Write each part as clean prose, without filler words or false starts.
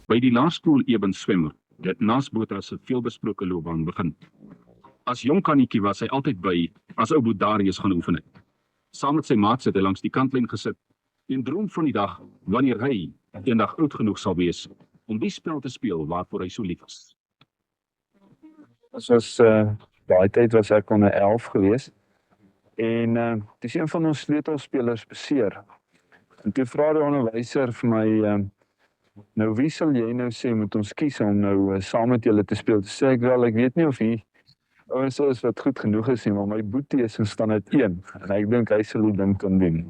By die laerskool Eben Swemmer het Naas Botha se veelbesproke loopbaan begin. As jong kanetjie was hy altyd by as ou boet Darius gaan oefen het. Saam met sy maats het hy langs die kantlyn gesit en droom van die dag wanneer hy eendag oud genoeg sal wees om die spel te speel waarvoor hy so lief is. Ons was daai tyd was ek onder 11 gewees en dis een van ons sleutelspelers beseer. En toe vra die onderwyser vir my nou wie sal jy nou sê moet ons kies om nou saam met julle te speel? Toe sê ek wel, ek weet nie of hy ouens is wat goed genoeg is nie, maar my boetie is in standaard 1 en ek dink hy sal die ding kan doen.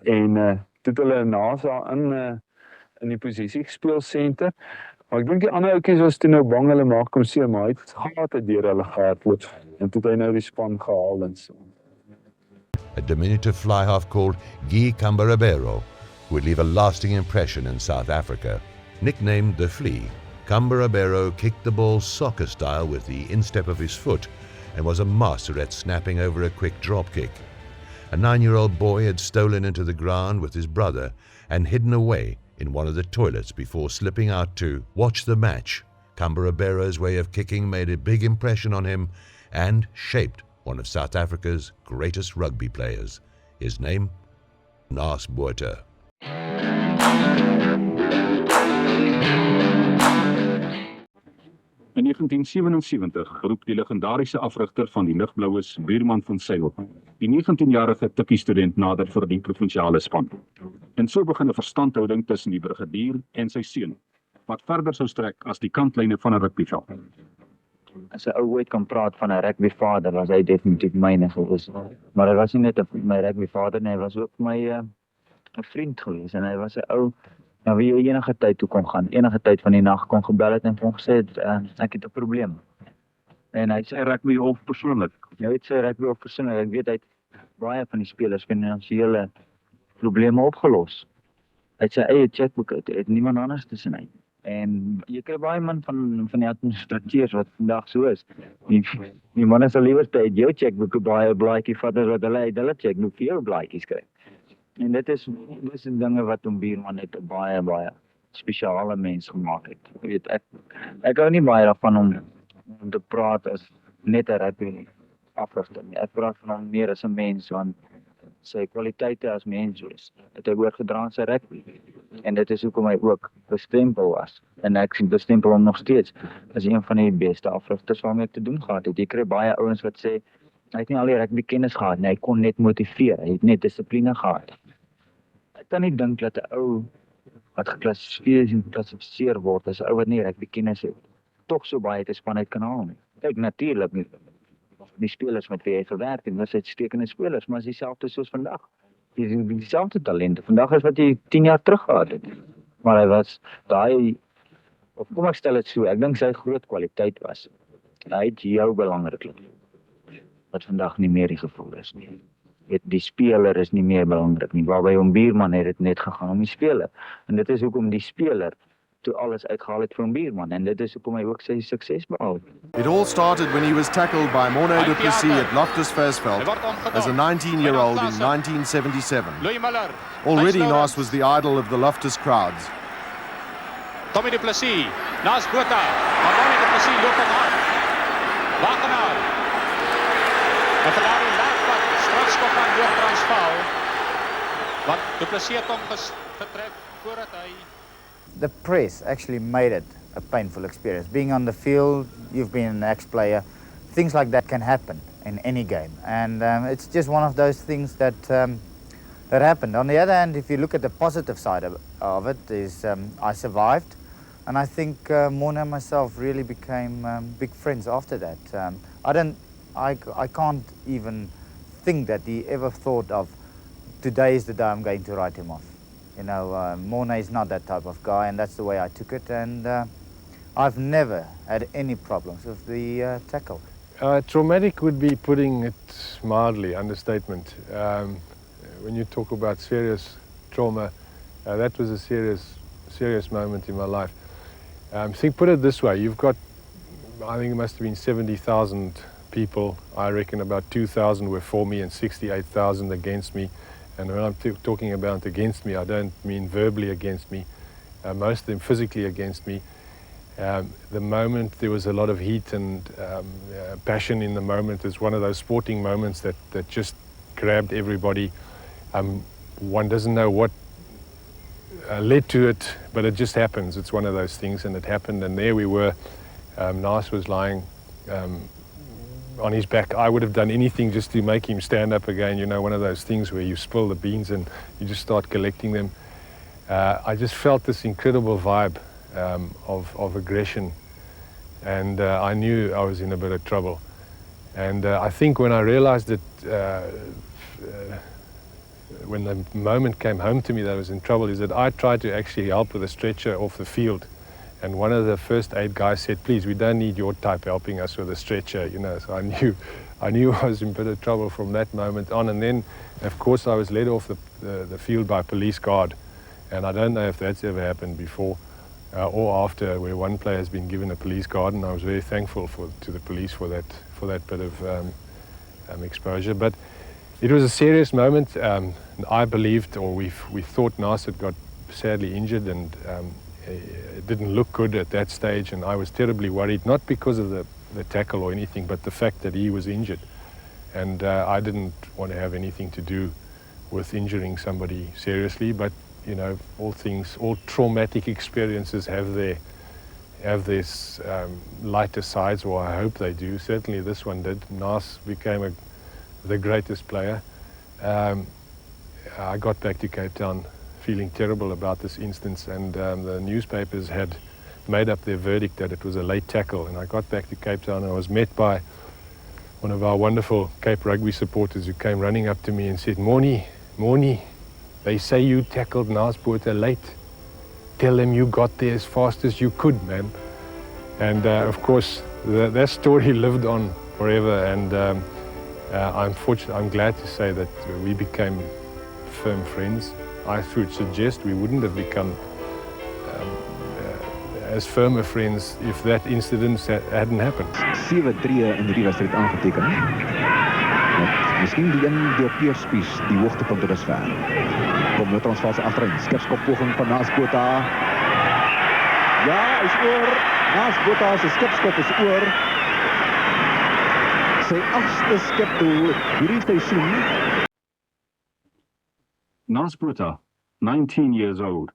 En toe het hulle naas in die posisie gespeel senter. Maar ek dink die ander ouetjies was toe nou bang hulle maak hom seer, maar hy het gate deur hulle gehardloop en toe het hy nou die span gehaal en so. A diminutive fly half called Guy Cambarabero would leave a lasting impression in South Africa. Nicknamed the Flea, Cambarabero kicked the ball soccer style with the instep of his foot and was a master at snapping over a quick drop kick. A 9-year-old boy had stolen into the ground with his brother and hidden away in one of the toilets before slipping out to watch the match. Cambarabero's way of kicking made a big impression on him and shaped one of South Africa's greatest rugby players. His name, Naas Botha. In 1977 roep die legendariese afrigter van die Ligblaues, Buurman van Sail, die 19-jarige tikkie-student nader vir die provinsiale span. En so begin 'n verstandhouding tussen die brigadier en sy seun, wat verder sou strek as die kantlyne van 'n rugbyveld. As 'n ou ooit kan praat van 'n rugbyvader, was hy definitief myne gewees. Maar hy was nie net my rugbyvader nie, hy was ook my 'n vriend gewees en hy was 'n ou na wie jy enige tyd toe kon gaan, enige tyd van die nag kon gebel het en kon gesê het, ek het 'n probleem. En hy sê rugby of persoonlik. Jy weet sy rugby of persoonlik. Ek weet hy het baie van die spelers finansiële probleme opgelos. Hy het sy eie chequeboek, het niemand anders tussen hy. En jy kry baie man van die administrateurs wat vandag so is. Die manne sal liewer uit jou chequeboek baie blaadjie vat as wat hulle uit hulle chequeboek vir jou blaadjies kry. En dit is dinge wat hom Buurman net 'n baie spesiale mens gemaak het. Jy weet, ek hou nie baie daarvan om te praat as net 'n rugby afrigter nie. Ek praat van hom meer as 'n mens, want sy kwaliteite as mens het hy oorgedra aan sy rugby. En dit is hoekom hy ook bestempel was. En ek bestempel hom nog steeds as een van die beste afrigters waarmee ek te doen gehad het. Jy kry baie ouens wat sê hy het nie al die rugby kennis gehad nie, hy kon net motiveer, hy het net dissipline gehad. Ek kan nie dink dat 'n ou wat geklassifiseer word as 'n ou wat nie rugby kennis het, tog so baie te span uit kan haal nie. Kyk, natuurlik nie. Die spelers met wie hy gewerk het, was uitstekende spelers, maar is dieselfde soos vandag. Dieselfde talente. Vandag is wat jy 10 jaar terug gehad het. Maar hy was of kom ek stel dit so, ek dink sy groot kwaliteit was, hy het jou belangrik, wat vandag nie meer die gevoel is nie. Die speler is nie meer belangrik nie, waarby hom Buurman het dit net gegaan om die speler. En dit is hoekom die speler toe alles uitgehaal het vir hom Buurman, en dit is hoekom hy ook sy sukses behaal het. It all started when he was tackled by Morné du Plessis at Loftus Versfeld as a 19-year-old in 1977. Already Naas was the idol of the Loftus crowds. Tommy du Plessis, Naas Botha, maar Tommy du Plessis loop hom aan. Wagenaar. En vir daardie laagpad, strafskop aan Noord-Transvaal. Want du Plessis het hom getref voordat hy... The press actually made it a painful experience. Being on the field, you've been an ex-player, things like that can happen in any game. And it's just one of those things that happened. On the other hand, if you look at the positive side of it, is I survived. And I think Morné and myself really became big friends after that. I can't even think that he ever thought of, today is the day I'm going to write him off. You know, Morné is not that type of guy, and that's the way I took it. And I've never had any problems with the tackle. Traumatic would be putting it mildly, understatement. When you talk about serious trauma, that was a serious moment in my life. Put it this way, you've got, I think it must have been 70,000 people. I reckon about 2,000 were for me and 68,000 against me. And when I'm talking about against me, I don't mean verbally against me. most of them physically against me. The moment there was a lot of heat and passion in the moment. It's one of those sporting moments that just grabbed everybody. One doesn't know what led to it, but it just happens. It's one of those things, and it happened, and there we were. Naas was lying on his back. I would have done anything just to make him stand up again. You know, one of those things where you spill the beans and you just start collecting them. I just felt this incredible vibe of aggression, and I knew I was in a bit of trouble. And I think when I realized that, when the moment came home to me that I was in trouble, is that I tried to actually help with a stretcher off the field. And one of the first aid guys said, please, we don't need your type helping us with a stretcher, you know. So I knew I was in a bit of trouble from that moment on. And then, of course, I was led off the field by police guard. And I don't know if that's ever happened before or after, where one player has been given a police guard. And I was very thankful to the police for that bit of exposure. But it was a serious moment. I believed, or we thought Naas had got sadly injured, and it didn't look good at that stage, and I was terribly worried, not because of the tackle or anything, but the fact that he was injured. And I didn't want to have anything to do with injuring somebody seriously, but you know, all traumatic experiences have their lighter sides, or I hope they do. Certainly this one did. Naas became the greatest player. I got back to Cape Town feeling terrible about this instance, and the newspapers had made up their verdict that it was a late tackle. And I got back to Cape Town and I was met by one of our wonderful Cape Rugby supporters who came running up to me and said, Mornie, they say you tackled Naas Botha late. Tell them you got there as fast as you could, man. And of course, that story lived on forever, and I'm glad to say that we became firm friends. I would suggest we wouldn't have become as firm of friends if that incident hadn't happened. 7 treë in die wedstryd aangeteken. Miskien die een deur Peerspies die hoogtepunt tot dusver. Kom nou Transvaal se agterin. Skipskoppoging van Naas Botha. Ja, is oor. Naas Botha se skipskop is oor. Sy 8ste skipdoel hierdie seisoen. Naas Botha, 19 years old,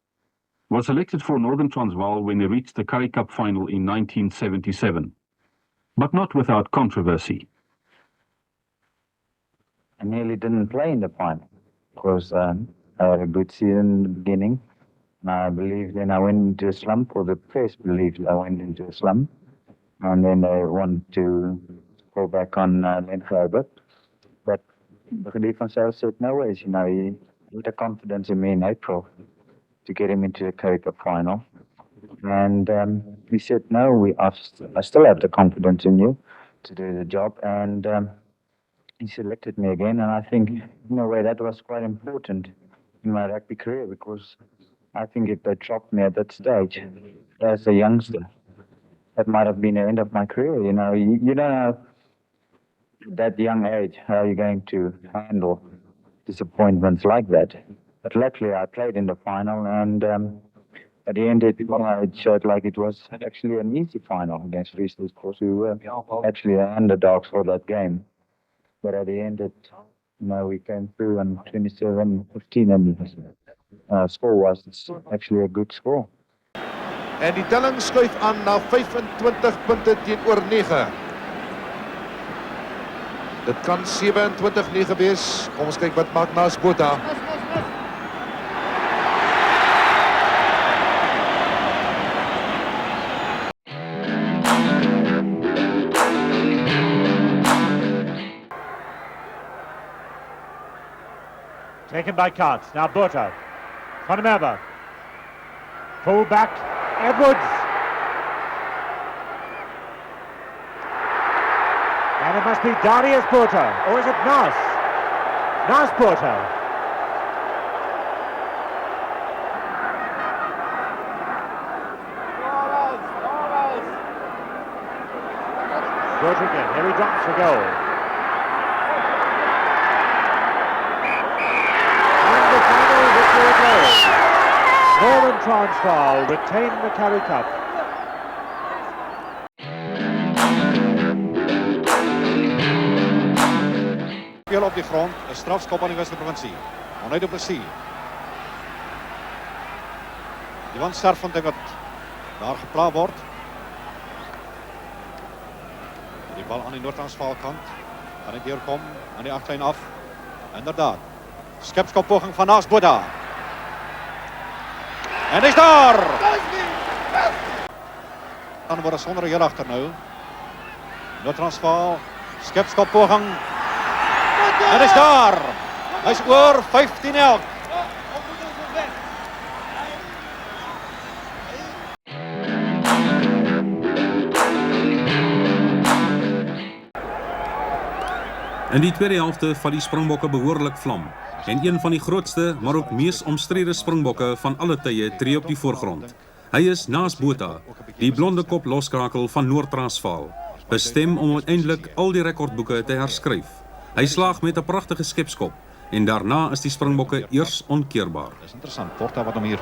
was selected for Northern Transvaal when they reached the Currie Cup final in 1977, but not without controversy. I nearly didn't play in the final because I had a good season in the beginning. And I believed then I went into a slump, or the press believed I went into a slump. And then they wanted to go back on Len Gilbert. But Rudy van Zyl said, no ways, you know, he had a confidence in me in April to get him into the Currie Cup final. And he said, no, I still have the confidence in you to do the job. And he selected me again, and I think, in a way, that was quite important in my rugby career, because I think if they dropped me at that stage as a youngster, that might have been the end of my career. You know, you don't know that young age how you're going to handle disappointments like that. But luckily, I played in the final, and at the end, it showed like it was actually an easy final against Free State Sports, who were actually the underdogs for that game. But at the end, we came through on 27-15, and score was actually a good score. En die telling skuif aan na 25 punte teenoor 9. Dit kan 27-9 wees. Kom ons kyk wat maak Naas Botha. Taken by Katz. Now Botha. Van der Merwe. Pull back. Edwards. And it must be Darius Botha. Or is it Naas? Naas Botha. Botha again. Here he drops for goal. Northern Transvaal retain the Currie Cup. Speel op die grond, 'n strafskop aan die Wes-Provinsie. Morne du Plessis. Ivan Serfontein wat daar geplaas word. Die bal aan die Noord-Transvaal kant. Kan dit deurkom aan die agterlyn af. Inderdaad. Skepskop poging van Naas Botha. En hy's daar. Dan word sonder heel agter nou. Noord-Transvaal, skepskop poging. En hy's daar. Hy's oor 15 elk. In die tweede helfte vat die Springbokke behoorlik vlam en een van die grootste, maar ook mees omstrede Springbokke van alle tye tree op die voorgrond. Hy is Naas Botha, die blonde kop loskrakel van Noord-Transvaal, bestem om uiteindelik al die rekordboeke te herskryf. Hy slaag met 'n pragtige skepskop en daarna is die Springbokke eers onkeerbaar. Dis interessant, Porta wat hom hier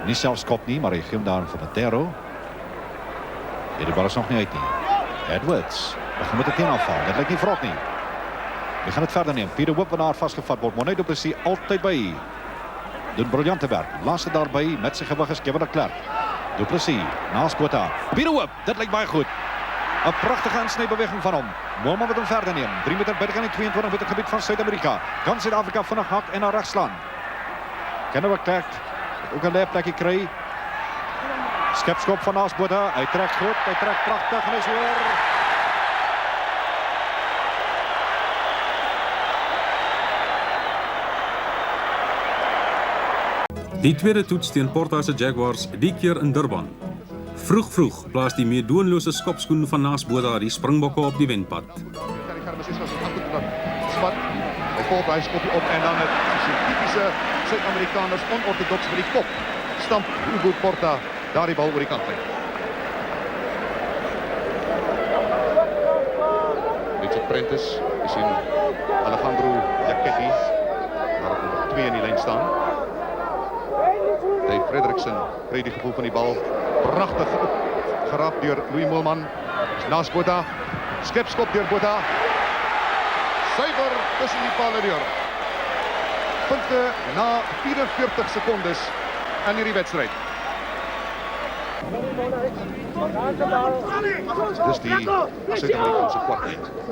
nie self skop nie, maar hy gee hom daar vir Matero. Die bal is nog nie uit nie. Edwards, begin met 'n teenaanval, dit lyk nie vrot nie. Hy gaan dit verder neem. Peter Hoop wat daar vasgevat word. Morne du Plessis altyd by. Doen briljante werk. Laaste daarby met sy gewig is Kevin de Klerk. Du Plessis, Naas Botha. Peter Hoop, dit lyk baie goed. 'n Pragtige insnybeweging van hom. Moelman wat hom verder neem. 3 meter buite in die 22 meter gebied van Suid-Amerika. Kan Suid-Afrika vinnig hak en na regs slaan. Kevin de Klerk ook 'n leë plekkie kry. Skepskop van Naas Botha. Hy trek goed, hy trek pragtig en hy's oor. Die tweede toets teen Porta se Jaguars, die keer in Durban. Vroeg plaas die meedoenlose skopskoen van Naas Botha die Springbokke op die wenpad. Spat, hy volg hy skop op en dan het die typiese Suid-Amerikaners onorthodox vir die kop. Stamp Hugo Porta daar die bal oor die kantlyn. Richard Prentice, jy sien Alejandro Jacquetti daar op 2 in die lyn staan. Dave Frederiksen kry die gevoel van die bal. Pragtig geraap deur Louis Moelman. Naas Botha. Skepskop deur Botha. Suiwer tussen die palle deur. Punte na 44 sekondes in hierdie wedstryd. Dis die Suid-Amerikaanse kwartfinale.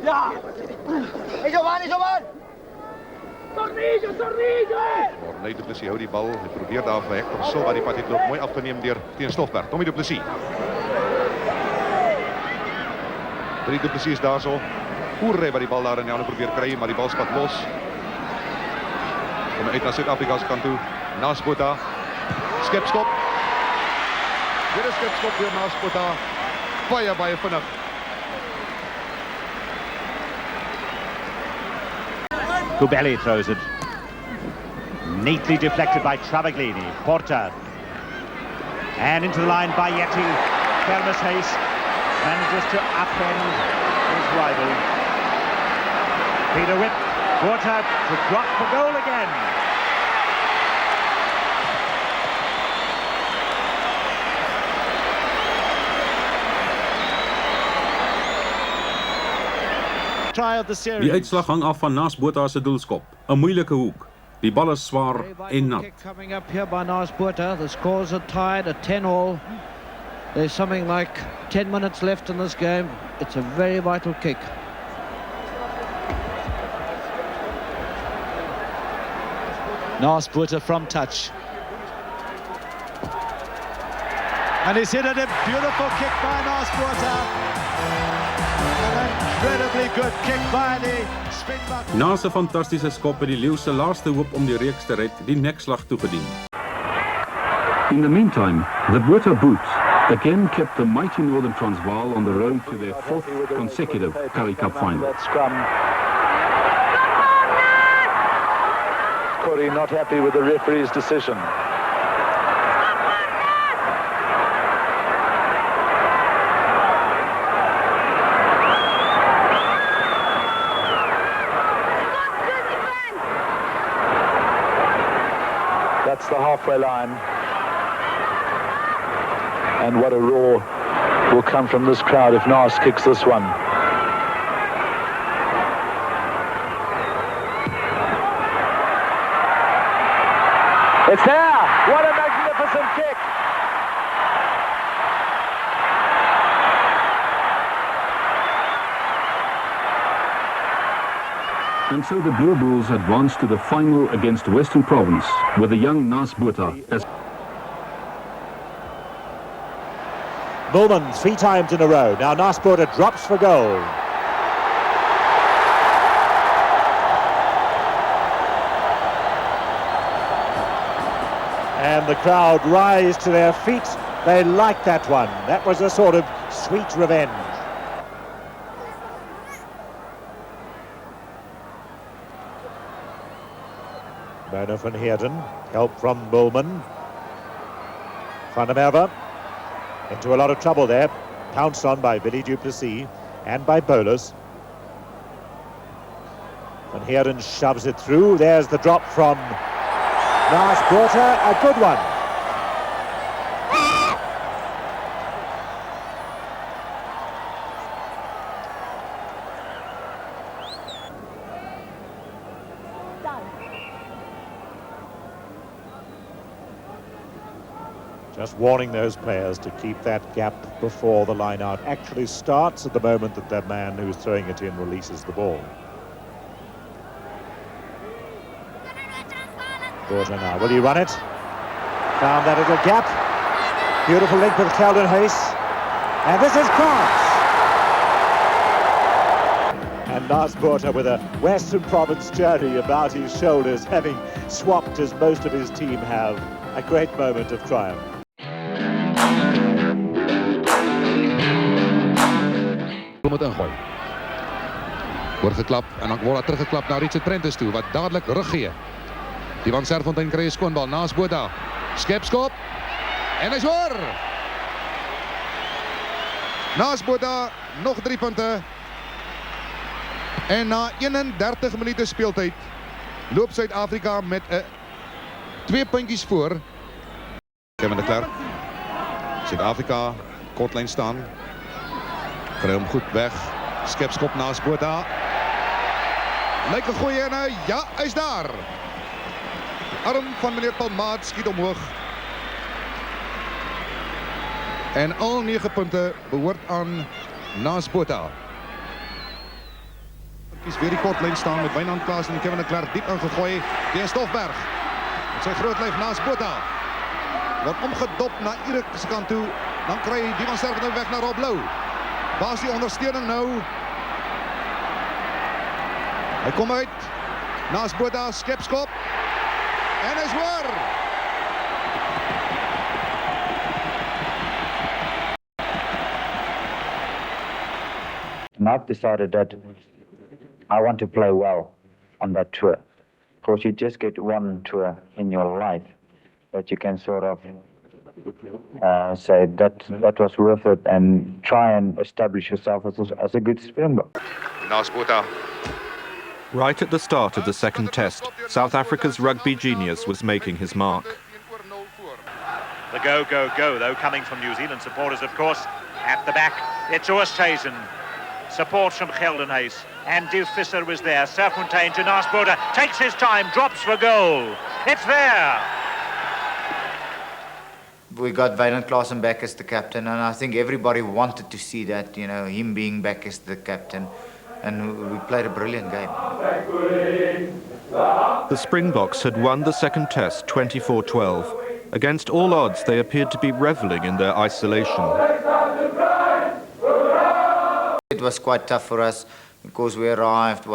Ja! Hey Jovan! Morne du Plessis hou die bal. Hy probeer daar vir Hector Silva die pad het loop mooi af te neem deur teen Stoffberg. Tommy du Plessis. Du Plessis is daar so. Oerre wat die bal daar in die hande probeer kry, maar die bal spat los. Kom uit na Suid-Afrika se kant toe. Naas Botha. Skepskop. Weer 'n skepskop deur Naas Botha. Baie vinnig. Gubelli throws it. Neatly deflected by Travaglini. Porta. And into the line by Yeti. Kelmus Hayes manages to upend his rival. Peter Whip. Porta to drop for goal again. Die uitslag hang af van Naas Botha se doelskop. 'n Moeilike hoek. Die bal is swaar en nat. Coming up here by Naas Botha. The scores are tied at 10-all. There's something like 10 minutes left in this game. It's a very vital kick. Naas Botha from touch. And he's hit it, a beautiful kick by Naas Botha. Incredibly good kick by the Springbok. Na 'n fantastiese skop het die Leeu se laaste hoop om die reeks te red, die nekslag toegedien. In the meantime, the Botha Boots again kept the mighty Northern Transvaal on the road to their 4th consecutive Currie Cup final. Corey not happy with the referee's decision. That's the halfway line. And what a roar will come from this crowd if Nas kicks this one. It's there! What a magnificent kick! And so the Blue Bulls advanced to the final against Western Province with the young Nas Botha as Bullman 3 times in a row. Now Nas Botha drops for goal. And the crowd rise to their feet. They like that one. That was a sort of sweet revenge. Bono van Heerden, help from Bullman. Van der Merwe into a lot of trouble there. Pounced on by Billy du Plessis and by Bolus. Van Heerden shoves it through. There's the drop from Nas Botha, a good one. Just warning those players to keep that gap before the line out actually starts at the moment that that man who's throwing it in releases the ball. Botha now, will he run it? Found that little gap. Beautiful link with Kelvin Hayes. And this is cross. And Nas Botha with a Western Province jersey about his shoulders, having swapped as most of his team have. A great moment of triumph. Moet ingooi. Word geklap en dan word teruggeklap naar Richard Prentice toe wat dadelik rug gee. Die van Serfontein kry 'n skoonbal. Nas Botha. Skepskop. En hy's hoor. Nas Botha nog 3 punte. En na 31 minute speeltyd loop Suid-Afrika met 'n 2 puntjies voor. Kevin de Klerk. Suid-Afrika kortlyn staan. Kry hom goed weg. Skepskop Nas Botha. Lyk 'n goeie en ja, hy's daar. Arm van meneer Palmaat skiet omhoog. En al 9 punte behoort aan Nas Botha. Kies weer die kortlyn staan met Wynand Klaas en Kevin de Klerk diep ingegooi teen Stoffberg. Met sy groot lyf Nas Botha. Word omgedop na Erik se kant toe. Dan kry die van Serfontein weg na Rob Lou. Waar is die ondersteuning nou? Hy kom uit. Nas Botha skepskop. En hy's hoor. And I've decided that I want to play well on that tour. Of course, you just get one tour in your life that you can sort of say that was worth it and try and establish yourself as a good Springbok. Nas Botha. Right at the start of the second test, South Africa's rugby genius was making his mark. The go, go, go, though, coming from New Zealand supporters, of course. At the back, it's Oosthuizen. Support from Geldenhuys. And Dave Visser was there. Serfontein to Nas Botha. Takes his time, drops for goal. It's there. We got Wynand Klaasen back as the captain, and I think everybody wanted to see that, you know, him being back as the captain. And we played a brilliant game. The Springboks had won the second test 24-12. Against all odds, they appeared to be revelling in their isolation. It was quite tough for us because we arrived,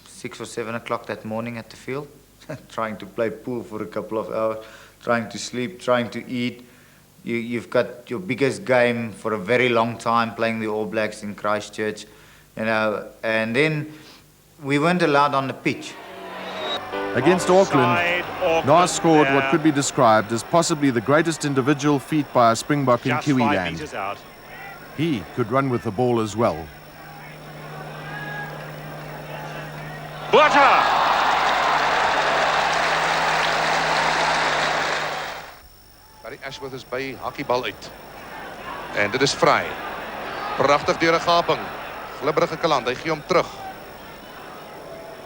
6 or 7 o'clock that morning at the field, trying to play pool for a couple of hours, trying to sleep, trying to eat. You've got your biggest game for a very long time playing the All Blacks in Christchurch. You know, and then we weren't allowed on the pitch. Against Auckland, Nas scored what could be described as possibly the greatest individual feat by a Springbok in Kiwiland. He could run with the ball as well. Botha! Ashworth is by, hak die bal uit. En dit is vry. Pragtig deur 'n gaping. Glibberige kaland, hy gee hom terug.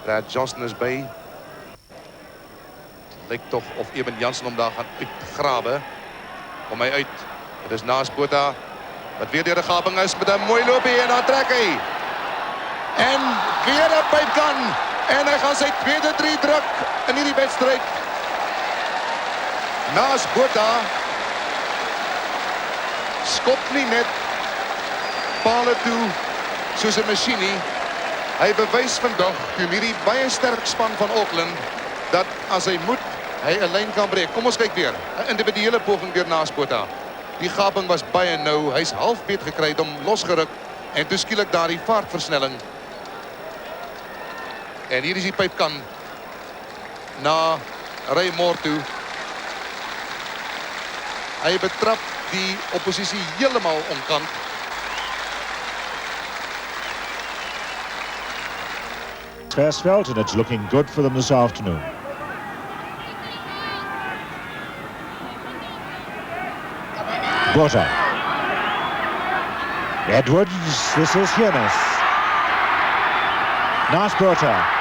Brad Johnson is by. Lyk tog of Eben Jansen hom daar gaan uitgrawe. Kom hy uit. Dit is Naas Botha wat weer deur 'n gaping is met 'n mooi loopie en dan trek hy. En weer 'n pypkan en hy gaan sy tweede 3 druk in hierdie wedstryd. Naas Botha skop nie net pale toe soos 'n masjien nie. Hy bewys vandag teen hierdie baie sterk span van Auckland dat as hy moet, hy 'n lyn kan breek. Kom ons kyk weer. 'n Individuele poging deur Naas Botha. Die gaping was baie nou. Hy's half beet gekry het hom losgeruk en toe skielik daardie vaartversnelling. En hier is die pypkan na Ray Moore toe. Hy betrap die oppositie heeltemal omkant. Versveld, and it's looking good for them this afternoon. Botha. Edwards, this is Hienes. Naas Botha.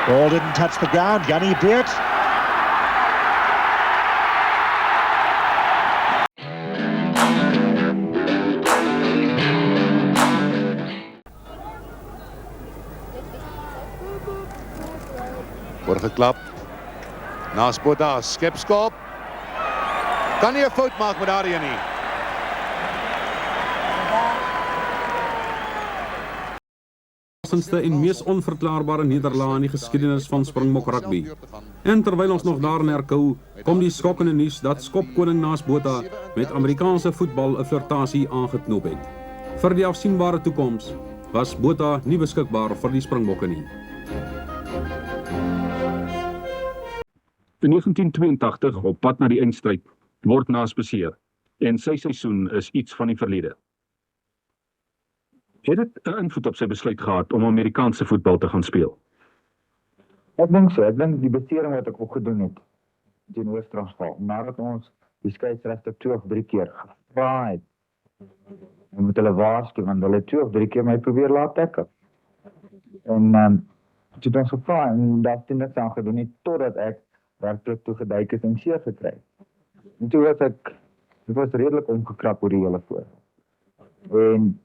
Ball didn't touch the ground. Jannie Beert. Word geklap. Naas Botha, skepskop. Kan nie 'n fout maak met daardie nie. Laatste en mees onverklaarbare nederlaag in die geskiedenis van Springbok rugby. En terwyl ons nog daarin herkou, kom die skokkende nuus dat skopkoning Naas Botha met Amerikaanse voetbal 'n flirtasie aangeknoop het. Vir die afsienbare toekoms was Botha nie beskikbaar vir die Springbokke nie. In 1982, op pad na die eindstryd, word Naas beseer en sy seisoen is iets van die verlede. Het dit 'n invloed op sy besluit gehad om Amerikaanse voetbal te gaan speel? Ek dink so. Ek dink die besering wat ek opgedoen het teen Oos-Transvaal, nadat ons die skeieregter 2 of 3 keer gevra het om met hulle waarsku, want hulle 2 of 3 keer my probeer laat tackle. En toe het ons gevra en daar het niks aan gedoen nie, totdat ek werklik toe geduik is en seer gekry. En toe was ek redelik omgekrap oor die hele voor. En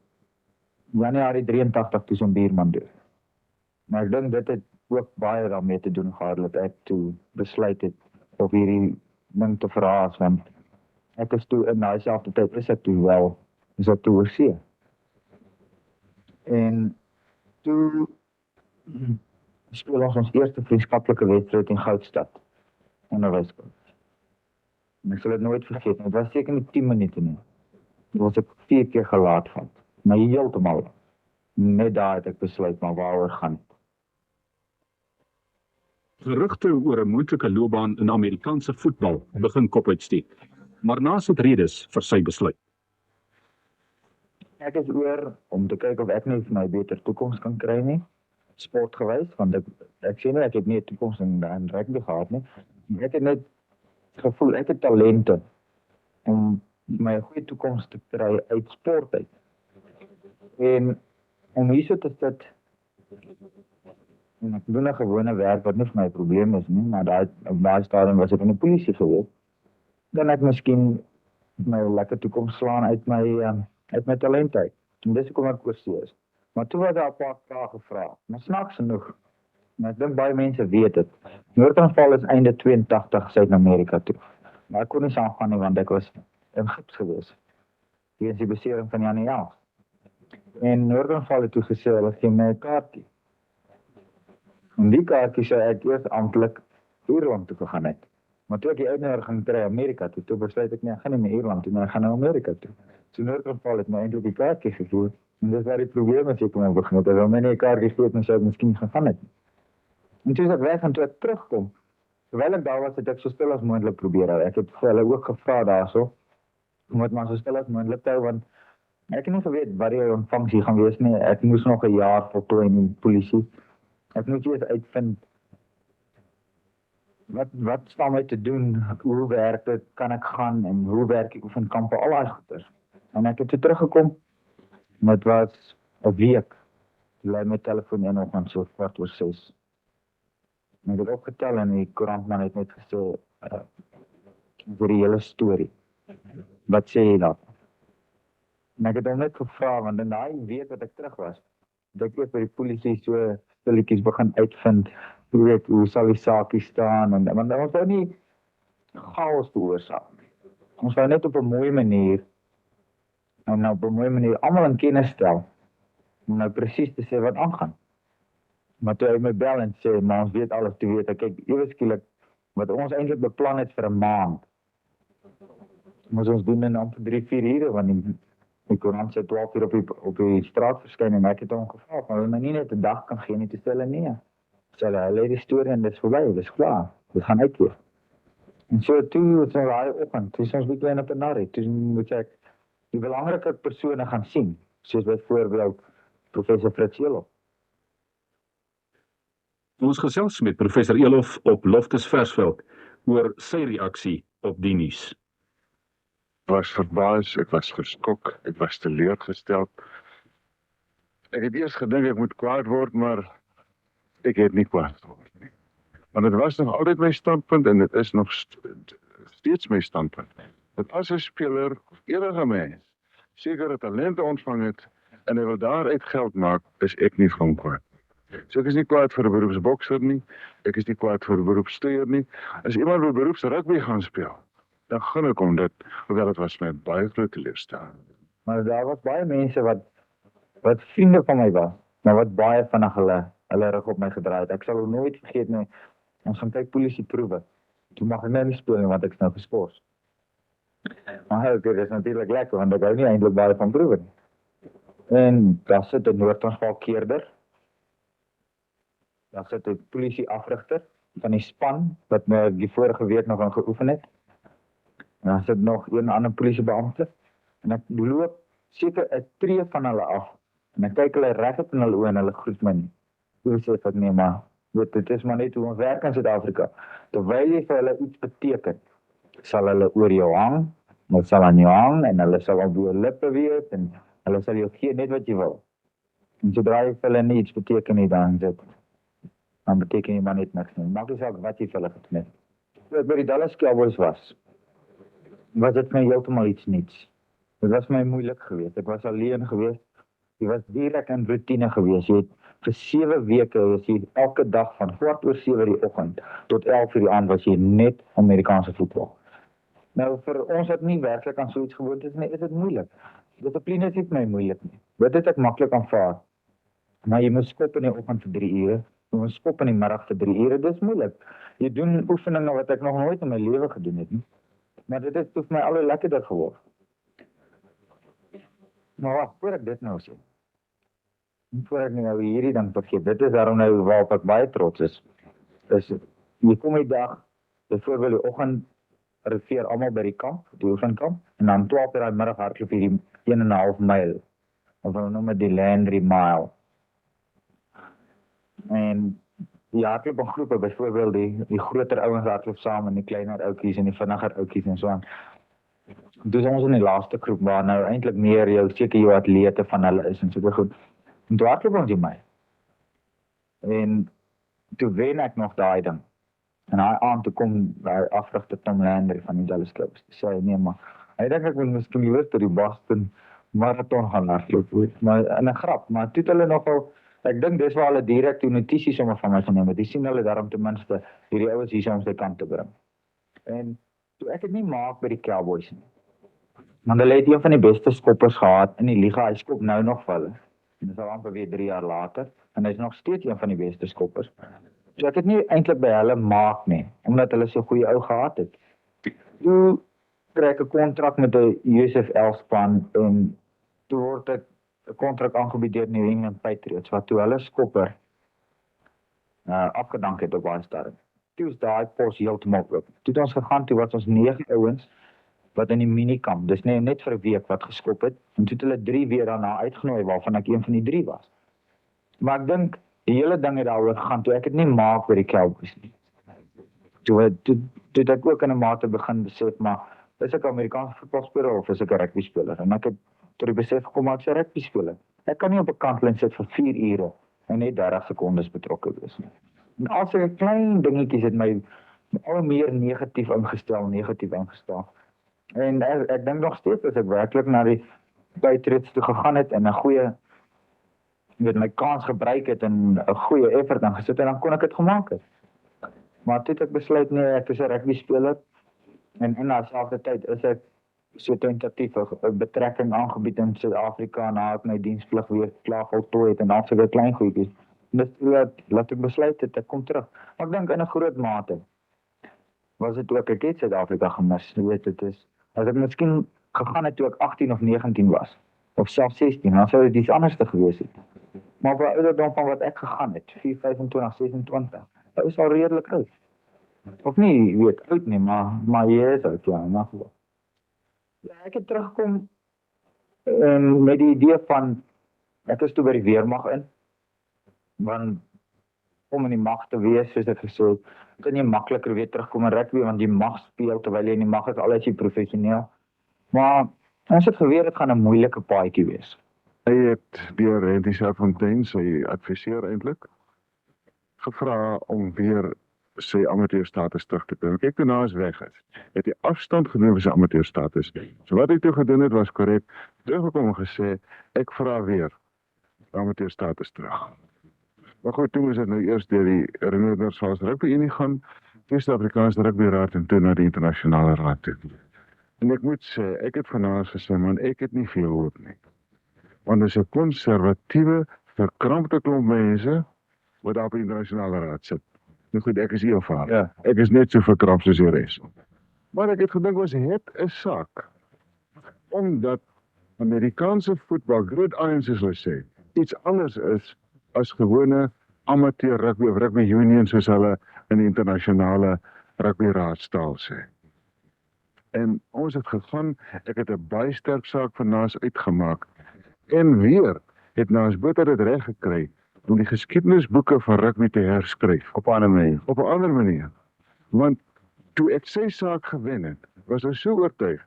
Januarie 83 toe zo'n bierman dood. Maar ek dink dit het ook baie daarmee te doen gehad dat ek toe besluit het of hierdie ding te verhaas, want ek is toe in daai selfde tyd is ek toe oorsee. En toe speel ons eerste vriendskaplike wedstryd in Goudstad, onderwyskool. En ek sal dit nooit vergeet, het was seker nie 10 minute nie. Toen was ek 4 keer gelaat van. Maar heeltemal. Net daar het ek besluit, maar waaroor gaan het. Gerugte oor 'n moontlike loopbaan in Amerikaanse voetbal begin kop uitsteek. Maar Naas het redes vir sy besluit. Ek is oor om te kyk of ek nie vir my beter toekoms kan kry nie. Sportgewys, want ek sê nie ek het nie 'n toekoms in rugby gehad nie. Ek het net gevoel ek het talente om my 'n goeie toekoms te kry uit sport uit. En om hierso te sit en ek doen 'n gewone werk wat nie vir my 'n probleem is nie, maar op daai stadium was ek in die polisie gewees. Dan ek miskien my lekker toekoms slaan uit my talent uit. En dis hoekom ek oorsee is. Maar toe was daar 'n paar vrae gevra. Maar snaaks genoeg. Maar ek dink baie mense weet dit. Noord-Transvaal is einde 82 Suid-Amerika toe. Maar ek kon nie saamgaan nie want ek was in gips gewees. Hier is die besering van Jannie 11. En Noord-Transvaal het toe gesê hulle gee my 'n kaartjie. En die kaartjie sou ek eers amptelik Ierland toe gegaan het. Maar toe ek die uitnodiging kry Amerika toe besluit ek nie, ek gaan nie meer Ierland toe, maar ek gaan na Amerika toe. So Noord-Transvaal het my eintlik die kaartjie gevoer. En dis waar die probleem is ek om begin het. As hulle my nie 'n kaartjie gegee het, dan sou ek miskien gegaan het. En toe is ek weg en toe ek terugkom. Terwyl ek daar was, het ek so stil as moontlik probeer hou. Ek het vir hulle ook gevra daarso om dit maar so stil as moontlik te hou, want ek het nie geweet wat die ontvangs hier gaan wees nie. Ek moes nog 'n jaar voltooi in die polisie. Ek moet eers uitvind Wat staan my te doen? Hoe werk dit? Kan ek gaan en hoe werk die oefenkampe? Al daai goeters. En ek het toe teruggekom. Dit was 'n week. Toe lei my telefoon een oggend so 6:15. En ek het opgetel en die koerantman het net gesê vir die hele storie. Wat sê jy daar? En ek het hom net gevra, want in daai week wat ek terug was, het ek ook by die polisie so stilletjies begin uitvind, hoe sal die saakie staan, en want ons wou nie chaos veroorsaak. Ons wou net op 'n mooi manier, en op 'n mooi manier almal in kennis stel, om nou presies te sê wat aangaan. Maar toe hy my bel en sê, maar ons weet alles, toe weet ek, kyk, ewe skielik, wat ons eintlik beplan het vir 'n maand, moes ons doen in amper 3-4 ure, want die koerant sê 12 uur op die straat verskyn, en ek het hom gevra, maar hulle nie net 'n dag kan gee nie, te sê hulle nee. Sê hulle die storie en dit is verby, dit is klaar, dit gaan uitweer. En so toe, so daai oggend, toe is ons bietjie in 'n penarie, toe moet ek die belangrike persone gaan sien, soos byvoorbeeld professor Fritz Elof. Ons gesels met professor Elof op Loftus Versveld oor sy reaksie op die nuus. Ek was verbaas, ek was geskok, ek was teleurgesteld. Ek het eers gedink ek moet kwaad word, maar ek het nie kwaad geword nie. Want dit was nog altyd my standpunt en dit is nog steeds my standpunt. Dat as 'n speler of enige mens sekere talente ontvang het en hy wil daaruit geld maak, is ek nie van kwaad. So ek is nie kwaad vir 'n beroepsbokser nie, ek is nie kwaad vir 'n beroepssteier nie. As iemand wil beroepsrugby gaan speel, dan gun ek hom dit, hoewel dit was my baie groot teleurstelling. Maar daar was baie mense wat vriende van my was, maar wat baie vinnig hulle rug op my gedraai het. Ek sal nooit vergeet nie, ons gaan kyk polisieproewe. Toe mag ek nou nie speel nie, want ek is nou geskort. Maar dit is natuurlik lekker, want ek hou nie eintlik baie van proewe nie. En daar sit 'n Noord-Transvaal keerder, daar sit 'n polisieafrigter van die span, wat my die vorige week nog aan geoefen het. En dan sit nog een ander polisiebeampte, en ek loop seker 'n tree van hulle af, en ek kyk hulle reguit in hulle oë en hulle groet my nie. Toe sê ek nee, maar dit is maar net hoe ons werk in Suid-Afrika. Terwyl jy vir hulle iets beteken, sal hulle oor jou hang, hulle sal aan jou hang, en hulle sal op jou lippe weet, en hulle sal jou gee net wat jy wil. En sodra jy vir hulle nie iets beteken nie, dan beteken jy maar net niks nie. Maak nie saak wat jy vir hulle gedoen het. Toe ek by die Dallas Cowboys was dit my heeltemal iets niets. Dit was my moeilik geweest. Ek was alleen geweest. Jy was direk in routine geweest. Jy het vir 7 weke, was jy elke dag van 7:15 die oggend tot 11:00 die aand was jy net Amerikaanse voetbal. Nou vir ons wat nie werklik aan so iets gewoond is nie, is dit moeilik. Dissipline is nie vir my moeilik nie. Dit het ek maklik aanvaar. Maar jy moet skop in die oggend vir 3 ure, jy moet skop in die middag vir 3 ure, dit is moeilik. Jy doen oefeninge wat ek nog nooit in my lewe gedoen het nie. Maar dit het vir my al hoe lekkerder geword. Maar wat, voor ek dit nou sê, voor ek nou hierdie dan vergeet, dit is daarom nou waarop ek baie trots is jy kom die dag, byvoorbeeld die oggend, arriveer almal by die kamp, die oefenkamp, en dan 12:00 die middag hardloop hierdie 1,5 myl, of hulle noem dit die Landry Mile. En die hardloop in groepe, byvoorbeeld die groter ouens hardloop saam, en die kleiner ouetjies en die vinniger ouetjies en so aan. Dis ons in die laaste groep, waar nou eintlik meer jou atlete van hulle is, en so goed. En toe hardloop ons die my. En toe wen ek nog daai ding. En hy aan toe kom by afrigter Tom Landry van die Dallas Cowboys. Sê hy nee, maar hy dink ek moet miskien liewer tot die Boston Marathon gaan hardloop. Maar in 'n grap, maar toe het hulle nogal, ek dink dis waar hulle direk toe notisies sommer van my geneem het. Jy sien hulle daarom ten minste hierdie ouens hier om sy kant te bring. En toe ek het nie maak by die Cowboys nie. Want hulle het een van die beste skoppers gehad in die liga. Hy skop nou nog vir hulle. En dis al amper weer 3 jaar later, en hy is nog steeds een van die beste skoppers. So ek het nie eintlik by hulle maak nie, omdat hulle so goeie ou gehad het. Toe kry ek 'n kontrak met die USFL span, en toe word ek 'n kontrak aangebied deur New England Patriots, wat toe hulle skopper afgedank het op baie stadium. Toe is daai pos heeltemal oop. Toe het ons gegaan, toe was ons 9 ouens wat in die minikamp, dis net vir 'n week wat geskop het, en toe het hulle 3 weer daarna uitgenooi, waarvan ek een van die 3 was. Maar ek dink, die hele ding het daaroor gegaan, toe ek het nie maak by die Cowboys nie. toe ek ook in 'n mate begin besef, maar is ek 'n Amerikaanse voetbalspeler of is ek 'n rugbyspeler? En ek het tot die besef gekom maar ek is 'n rugbyspeler. Ek kan nie op 'n kantlyn sit vir 4 ure en net 30 sekondes betrokke wees nie. En al sulke klein dingetjies het my al meer negatief ingestel. En ek dink nog steeds as ek werklik na die Patriots toe gegaan het en 'n goeie my kans gebruik het en 'n goeie effort ingesit en dan kon ek dit gemaak het. Maar toe het ek besluit nee, ek is 'n rugbyspeler en in dieselfde tyd is ek so tentatief 'n betrekking aangebied in Suid-Afrika na ek my diensplig weer klaar voltooi het en al sulke klein goedjies. Dis laat ek besluit het ek kom terug. Maar ek dink in 'n groot mate was dit ook ek het Suid-Afrika gemis. Jy weet dit is as ek miskien gegaan het toe ek 18 of 19 was of selfs 16, dan sou dit iets anders gewees het. Maar op 'n ouderdom van wat ek gegaan het, 4, 25, 26, dit is al redelik oud. Of nie, jy weet, oud nie, maar jy is oud, ja, in elk geval. Ja, ek het teruggekom met die idee van, ek is toe by die weermag in, want om in die mag te wees, soos ek gesê het, kan jy makliker weer terugkom in rugby, want die mag speel, terwyl jy in die mag is, al is jy professioneel. Maar, as het geweer, het gaan 'n moeilike paadjie wees. Hy het deur Henty Serfontein, sy adviseur eintlik, gevra om weer sy amateurstatus terug te bring. Kyk toe na as weg is. Het hy afstand geneem van sy amateurstatus. So wat hy toe gedoen het was korrek, teruggekom en gesê, ek vra weer amateurstatus terug. Maar goed, toen moes dit nou eers deur die Renouers Rugby Unie gaan, toe Suid-Afrikaanse Rugby Raad en toe na die internasionale raad toe. En ek moet sê, ek het vanaand gesê, man, ek het nie veel hoop nie. Want dis 'n konservatiewe, verkrampte klomp mense wat daar op die internasionale raad sit. Nou goed, ek is heel vaar. Ja. Ek is net so verkramp soos die res. Maar ek het gedink was het 'n saak. Omdat Amerikaanse voetbal, Groot Irons soos hulle sê, iets anders is as gewone amateur rugby of rugby union soos hulle in die internasionale rugby raadstaal sê. En ons het gegaan, ek het 'n baie sterk saak van Naas uitgemaak. En weer het Naas Botha dit reg gekry om die geskiedenisboeke van rugby te herskryf. Op 'n ander manier. Op 'n ander manier. Want toe ek sy saak gewen het, was ek so oortuig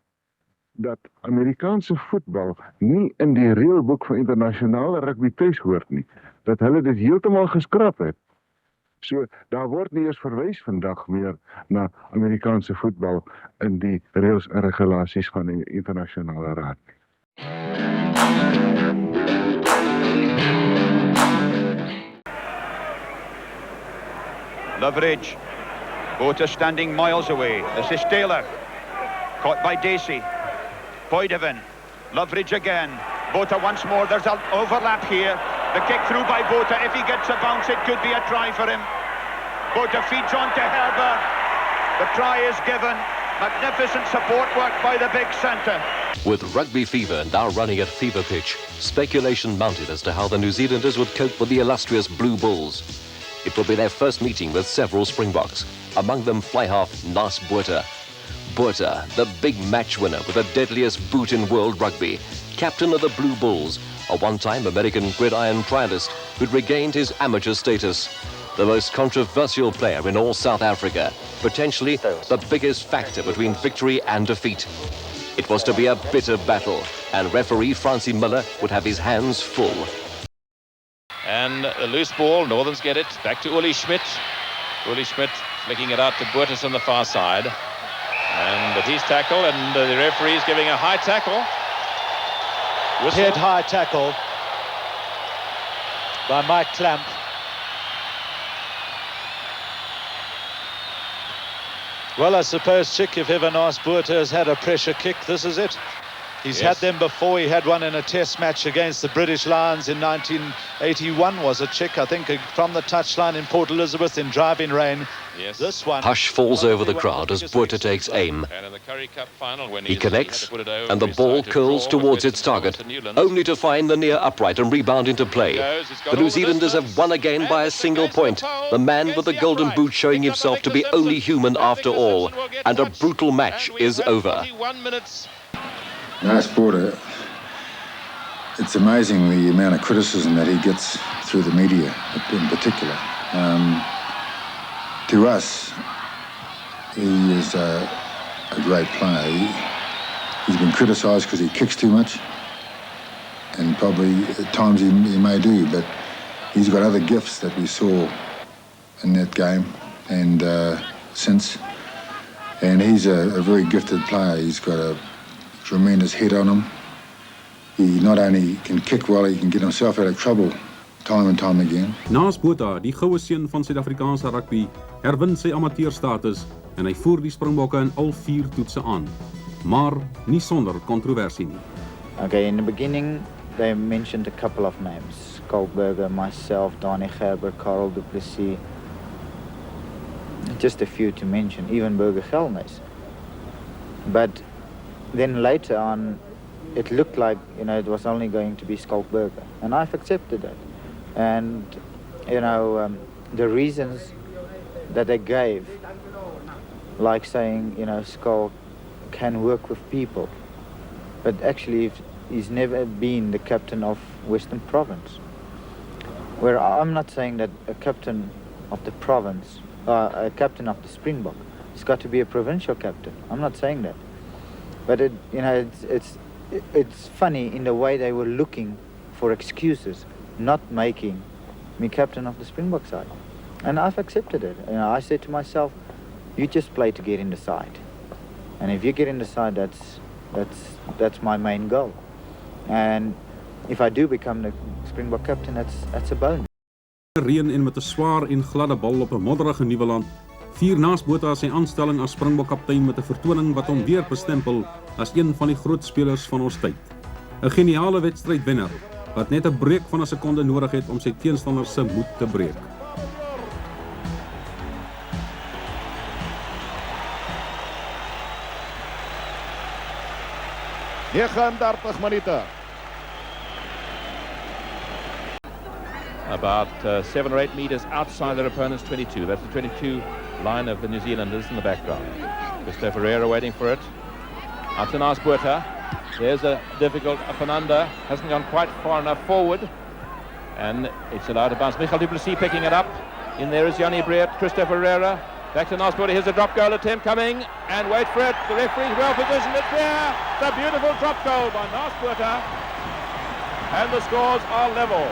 dat Amerikaanse voetbal nie in die reëlboek van internasionale rugby tuis hoort nie. Dat hulle dit heeltemal geskraap het. So, daar word nie eens verwys vandag meer na Amerikaanse voetbal in die reëls en regulasies van die internasionale raad. Loveridge. Botha standing miles away. This is Taylor. Caught by Dacey. Boydevin. Loveridge again. Botha once more. There's an overlap here. The kick through by Botha. If he gets a bounce, it could be a try for him. Botha feeds on to Herber. The try is given. Magnificent support work by the big centre. With rugby fever now running at fever pitch, speculation mounted as to how the New Zealanders would cope with the illustrious Blue Bulls. It will be their first meeting with several Springboks, among them fly half Naas Botha. Botha, the big match winner with the deadliest boot in world rugby, captain of the Blue Bulls, a one-time American gridiron trialist who'd regained his amateur status. The most controversial player in all South Africa, potentially the biggest factor between victory and defeat. It was to be a bitter battle, and referee Francie Miller would have his hands full. And a loose ball, Northerns get it, back to Uli Schmidt. Uli Schmidt flicking it out to Botha on the far side. But he's tackled, and the referee's giving a high tackle. Whistle. Head high tackle by Mike Clamp. Well, I suppose, Chick, if ever Naas Botha has had a pressure kick, this is it. He's had them before. He had one in a test match against the British Lions in 1981, was it, Chick? I think from the touchline in Port Elizabeth in driving rain. Yes. This one. Hush falls over the crowd as Botha takes aim. He connects, and the ball curls towards its target, only to find the near upright and rebound into play. The New Zealanders have won again by a single point. The man with the golden boot showing himself to be only human after all. And a brutal match is over. Naas Botha, it's amazing the amount of criticism that he gets through the media in particular. To us, He is a great player. He's been criticised because he kicks too much, and probably at times he may do, but he's got other gifts that we saw in that game and since. And he's a very gifted player. He's got a tremendous head on him. He not only can kick well, he can get himself out of trouble time and time again. Naas Botha, die goue seun van Suid-Afrikaanse rugby, herwin sy amateurstatus en hy voer die Springbokke in al 4 toetse aan. Maar nie sonder kontroversie nie. Okay, in the beginning, they mentioned a couple of names. Skalkberger, myself, Danie Gerber, Karel du Plessis. Just a few to mention, even Burger Gelnes. But then later on, it looked like, it was only going to be Skalkberger. And I've accepted that. And, the reasons that they gave, like saying, Skalk can work with people. But actually, he's never been the captain of Western Province. Where I'm not saying that a captain of the province, a captain of the Springbok, has got to be a provincial captain. I'm not saying that. But it's funny in the way they were looking for excuses, not making me captain of the Springbok side. And I've accepted it. I said to myself, you just play to get in the side. And if you get in the side, that's my main goal. And if I do become the Springbok captain, that's a bonus. Reën en met 'n swaar en gladde bal op 'n modderige nuwe land, vier Naas Botha sy aanstelling as Springbok kaptein met 'n vertoning wat hom weer bestempel as een van die groot spelers van ons tyd. 'n Geniale wedstrydwenner wat net 'n breek van 'n sekonde nodig het om sy teenstander se moed te breek. minute. About 7 or 8 meters outside their opponent's 22. That's the 22 line of the New Zealanders in the background. Christopher Ferreira waiting for it. Out to Naas Botha. There's a difficult up and under. Hasn't gone quite far enough forward. And it's allowed to bounce. Michael du Plessis picking it up. In there is Jannie Breert, Christopher Ferreira. Back to Naas Botha. Here's a drop goal attempt coming. And wait for it. The referee's well positioned. It's there. It's a beautiful drop goal by Naas Botha. And the scores are level.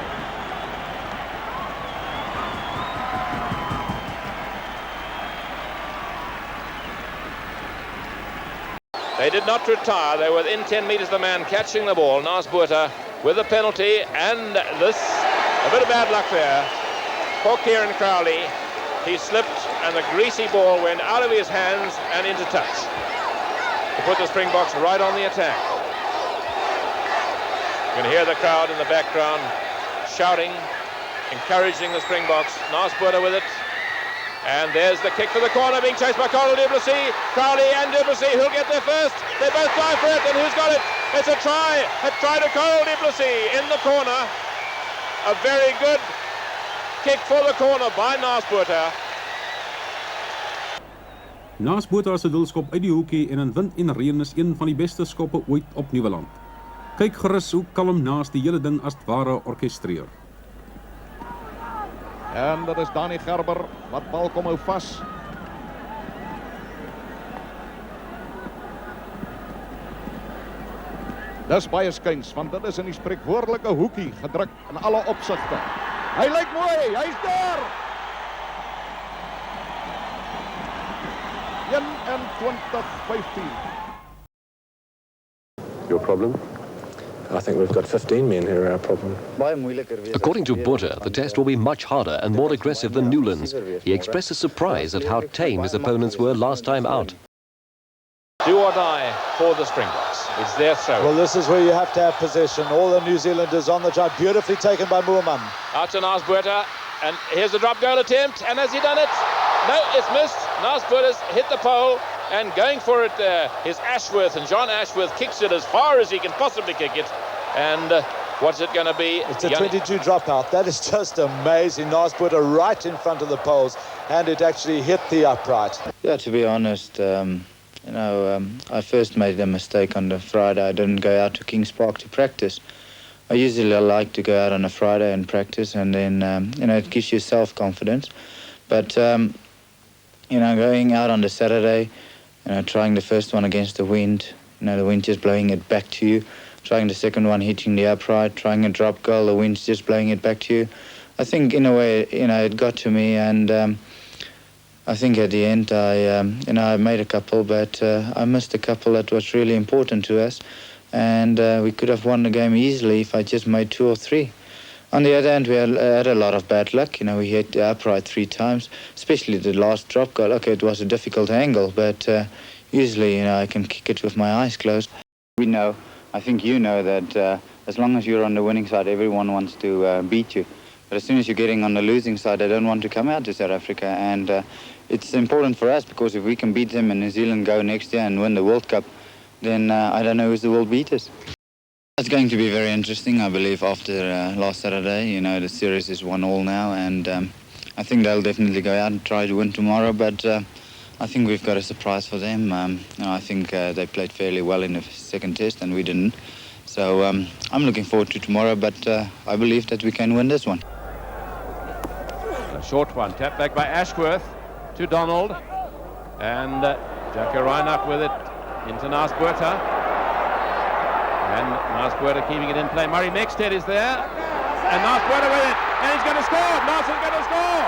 They did not retire. They were within 10 metres of the man catching the ball. Naas Botha with a penalty, and this, a bit of bad luck there. Poor Kieran Crowley. He slipped, and the greasy ball went out of his hands and into touch to put the Springboks right on the attack. You can hear the crowd in the background shouting, encouraging the Springboks. Naas Botha with it. And there's the kick for the corner, being chased by Karel du Plessis. Crowley and du Plessis, who'll get there first? They both dive for it, and who's got it? It's a try to Karel du Plessis in the corner. A very good kick for the corner by Naas Botha. Naas Botha se doelskop uit die hoekie en in wind en reën is een van die beste skoppe ooit op Nieuweland. Kyk gerus hoe kalm Naas die hele ding as ware orkestreer. En dat is Danie Gerber wat bal kom hou vas. Dis baie skuins, want dit is in die spreekwoordelike hoekie gedruk in alle opsigte. Hy lyk mooi, hy's daar. 21-15. Your problem? I think we've got 15 men here are our problem. According to Botha, the test will be much harder and more aggressive than Newlands. He expresses surprise at how tame his opponents were last time out. Do or die for the Springboks. It's their throw. Well, this is where you have to have possession. All the New Zealanders on the drive. Beautifully taken by Moorman. Out to Naas Botha. And here's the drop goal attempt. And has he done it? No, it's missed. Naas Botha's hit the pole. And going for it is Ashworth, and John Ashworth kicks it as far as he can possibly kick it. And what's it going to be? It's a 22 dropout. That is just amazing. Naas Botha right in front of the poles, and it actually hit the upright. Yeah, to be honest, I first made a mistake on the Friday. I didn't go out to Kings Park to practice. I usually like to go out on a Friday and practice, and then, it gives you self-confidence. But going out on the Saturday, trying the first one against the wind, the wind just blowing it back to you, trying the second one hitting the upright, trying a drop goal, the wind's just blowing it back to you. I think in a way, it got to me, and I think at the end I made a couple, but I missed a couple that was really important to us, and we could have won the game easily if I just made 2 or 3. On the other hand, we had a lot of bad luck. We hit the upright 3 times, especially the last drop goal. Okay, it was a difficult angle, but usually, I can kick it with my eyes closed. We know, I think you know, that as long as you're on the winning side, everyone wants to beat you. But as soon as you're getting on the losing side, they don't want to come out to South Africa. And it's important for us, because if we can beat them and New Zealand go next year and win the World Cup, then I don't know who's the world beaters. It's going to be very interesting, I believe, after last Saturday. The series is 1-1 now, and I think they'll definitely go out and try to win tomorrow, but I think we've got a surprise for them. I think they played fairly well in the second test, and we didn't. So I'm looking forward to tomorrow, but I believe that we can win this one. A short one, tapped back by Ashworth to Donald, and Jackie Reinach with it into Naas Botha. And Naas Botha keeping it in play. Murray Mexted is there. And Naas Botha with it. And he's going to score. Naas is going to score.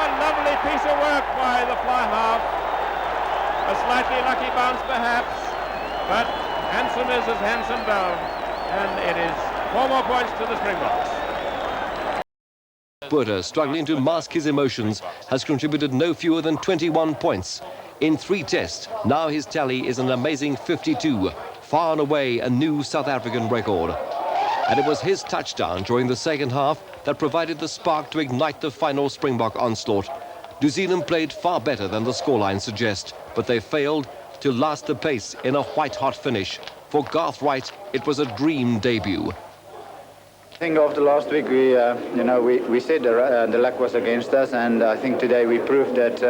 A lovely piece of work by the fly half. A slightly lucky bounce perhaps. But handsome is as handsome down. And it is 4 more points to the Springboks. Botha, struggling to mask his emotions, has contributed no fewer than 21 points. In 3 tests, now his tally is an amazing 52. Far and away a new South African record. And it was his touchdown during the second half that provided the spark to ignite the final Springbok onslaught. New Zealand played far better than the scoreline suggests, but they failed to last the pace in a white-hot finish. For Garth Wright, it was a dream debut. I think after last week, we said the luck was against us, and I think today we proved that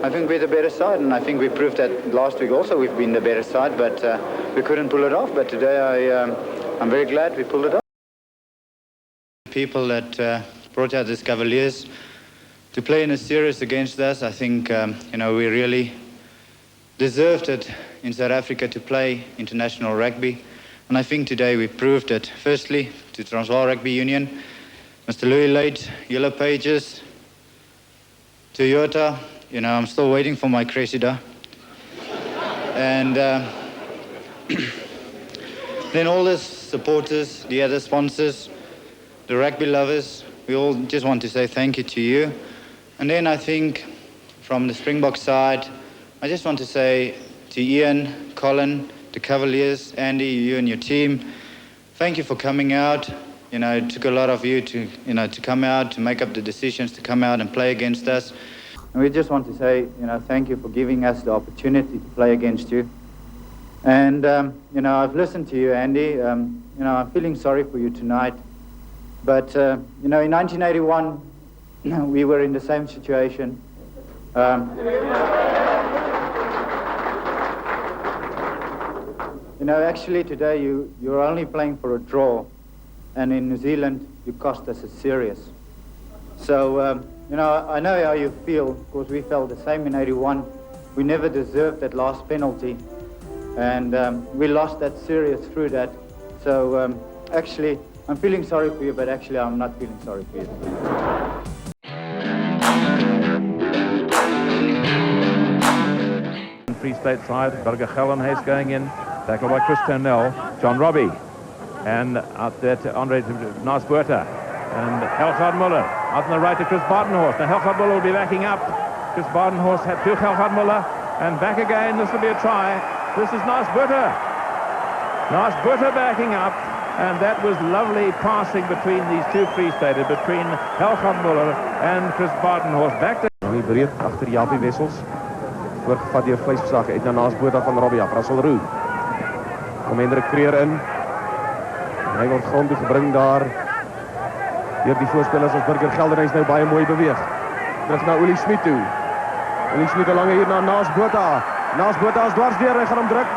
I think we're the better side, and I think we proved that last week also we've been the better side, but we couldn't pull it off. But today I'm very glad we pulled it off. People that brought out these Cavaliers to play in a series against us, I think we really deserved it in South Africa to play international rugby. And I think today we proved it. Firstly, to Transvaal Rugby Union, Mr. Louis Late, Yellow Pages, Toyota, I'm still waiting for my Cressida. And then all the supporters, the other sponsors, the rugby lovers, we all just want to say thank you to you. And then I think from the Springbok side, I just want to say to Ian, Colin, the Cavaliers, Andy, you and your team, thank you for coming out. It took a lot of you to come out, to make up the decisions, to come out and play against us. And we just want to say, thank you for giving us the opportunity to play against you. And, I've listened to you, Andy. I'm feeling sorry for you tonight. But, in 1981, we were in the same situation. Actually today you're only playing for a draw, and in New Zealand you cost us a series. So, I know how you feel, because we felt the same in 81. We never deserved that last penalty, and we lost that series through that. So, actually, I'm feeling sorry for you, but actually I'm not feeling sorry for you. Free State side, Burger Geldenhuys going in. Tackled by Chris Turnell, John Robbie, and out there to Andre Naas Botha, and Helgaard Muller out on the right to Chris Badenhorst. Now Helgaard Muller will be backing up. Chris Badenhorst had to Helgaard Muller, and back again. This will be a try. This is Naas Botha. Naas Botha backing up, and that was lovely passing between these two Free Staters, between Helgaard Muller and Chris Badenhorst. Back to breed agter Japie Wessels. Voorgevat deur Vleisgeslag uit na Naas Botha van Robbie af. Russell Roux. Kom Hendrik Kreer in. Hy word grond toe gebring daar. Deur die voorspelers as Burger Geldenhuys nou baie mooi beweeg. Terug na Olie Smit toe. Olie Smit lange hier na Naas Botha. Naas Botha is dwars deur, hy gaan hom druk.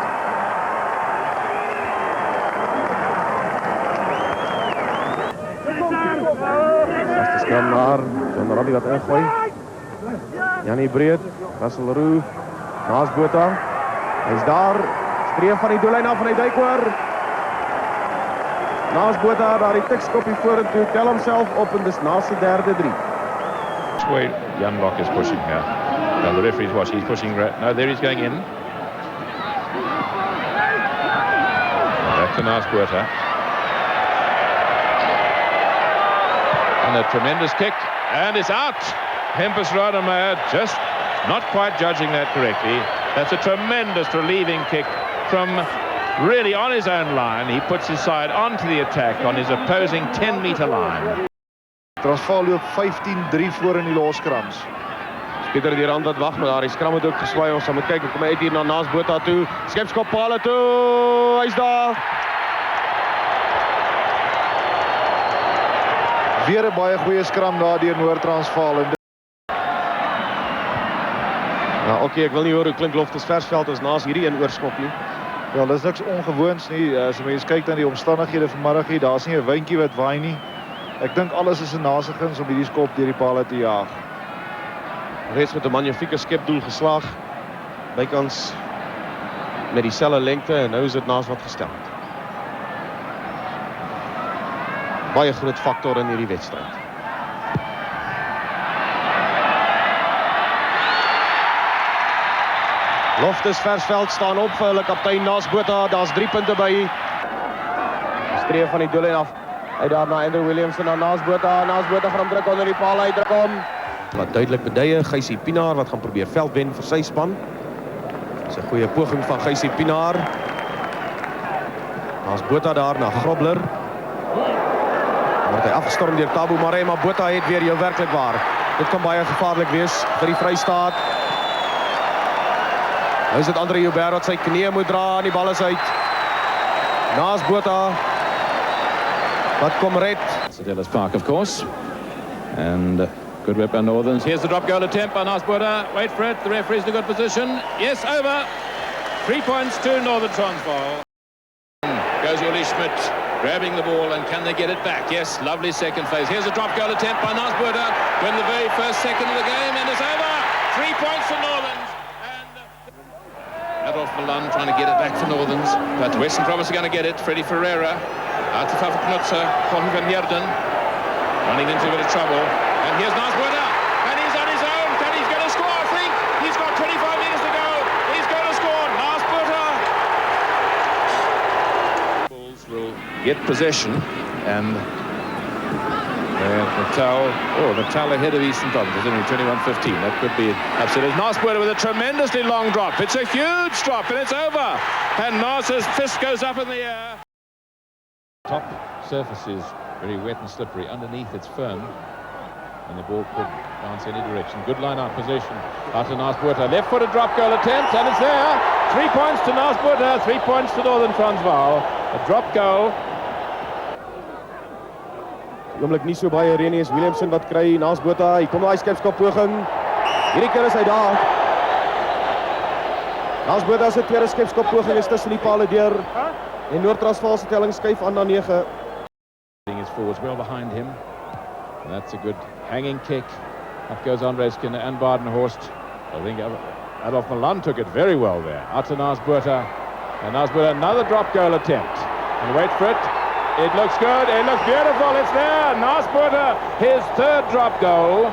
Eerste skram naar John Robbie wat ingooi. Janie Breed, Russell Roux, naas Botha. Hy's daar, streef van die doellyn af en hy duik oor. Naas Botha, daar die tikskoppie vorentoe, tel homself op en dis naas die derde 3. That's where Jan Locke is pushing here. Now the referee's watching, he's pushing, no, there he's going in. Back to Naas Botha. And a tremendous kick, and it's out. Hampus Rademeyer just not quite judging that correctly. That's a tremendous relieving kick from really on his own line. He puts his side onto the attack on his opposing 10-meter line. Transvaal loop 15-3 voor in die loskrams. Pieter die rand wat wag, maar daar die skram het ook geswaai. Ons gaan moet kyk, kom uit hier na Naas Botha toe. Skepskop pale toe. Hy's daar. Weer 'n baie goeie skram daar deur Noord-Transvaal. Nou, oké, ek wil nie hoor hoe klink Loftus Versveld as Naas hierdie een oorskop nie. Ja, dis niks ongewoons nie. As mens kyk na die omstandighede vanmiddag hier, daar's nie 'n windjie wat waai nie. Ek dink alles is in Naas se guns om hierdie skop deur die palle te jaag. Reeds met 'n magnifieke skepdoel geslaag. Bykans met dieselfde lengte en nou is dit Naas wat gestel het. Baie groot faktor in hierdie wedstryd. Loftus Versveld staan op vir hulle kaptein Naas Botha. Daar's 3 punte by. Streef van die doellyn af. Uit daar na Andrew Williams en na Naas Botha. Naas Botha gaan hom druk onder die paal, hy druk hom. Wat duidelik beduie, Gysie Pinaar wat gaan probeer veld wen vir sy span. Dis 'n goeie poging van Gysie Pinaar. Naas Botha daar na Grobler. Word hy afgestorm deur Thabo Maree, maar Botha het weer jou werklik waar. Dit kan baie gevaarlik wees vir die Vrystaat. Nou is dit Andre Joubert wat sy knieë moet dra en die bal is uit. Naas Botha. Wat kom red? St Ellis Park, of course. And good whip by Northerns. Here's the drop goal attempt by Naas Botha. Wait for it. The referee's in a good position. Yes, over. 3 points to Northern Transvaal. Goes Uli Schmidt, grabbing the ball, and can they get it back? Yes, lovely second phase. Here's a drop goal attempt by Naas Botha. Win the very first second of the game, and it's over. 3 points for Northerns. Adolf Milan trying to get it back for Northerns, but Western Province are going to get it. Freddie Ferreira, out to Fafa Knutzer, Colin van Heerden, running into a bit of trouble. And here's Naas Botha, and he's on his own. He's going to score, I think. He's got 25 meters to go. He's going to score. Naas Botha. Bulls will get possession, and Natal ahead of Eastern Province, only 21-15. That could be upset. It's Naas Botha with a tremendously long drop. It's a huge drop, and it's over. And Naas's fist goes up in the air. Top surface is very wet and slippery. Underneath, it's firm, and the ball could bounce any direction. Good line-out position. Out to Naas Botha. Left-footed drop goal attempt, and it's there. 3 points to Naas Botha, 3 points to Northern Transvaal. A drop goal. Oomlik nie so baie Renius Williamson wat kry Naas Botha. Hier kom daai skepskop poging. Hierdie keer is hy daar. Naas Botha se tweede skepskop poging is tussen die pale deur. En Noord-Transvaal se telling skuif aan na 9. His forwards well behind him. And that's a good hanging kick. Up goes Andre Skinner and Badenhorst. I think Adolf Milan took it very well there. Out to Naas Botha. And Naas Botha, another drop goal attempt. And wait for it. It looks good, it looks beautiful, it's there. Naas Botha, his third drop goal,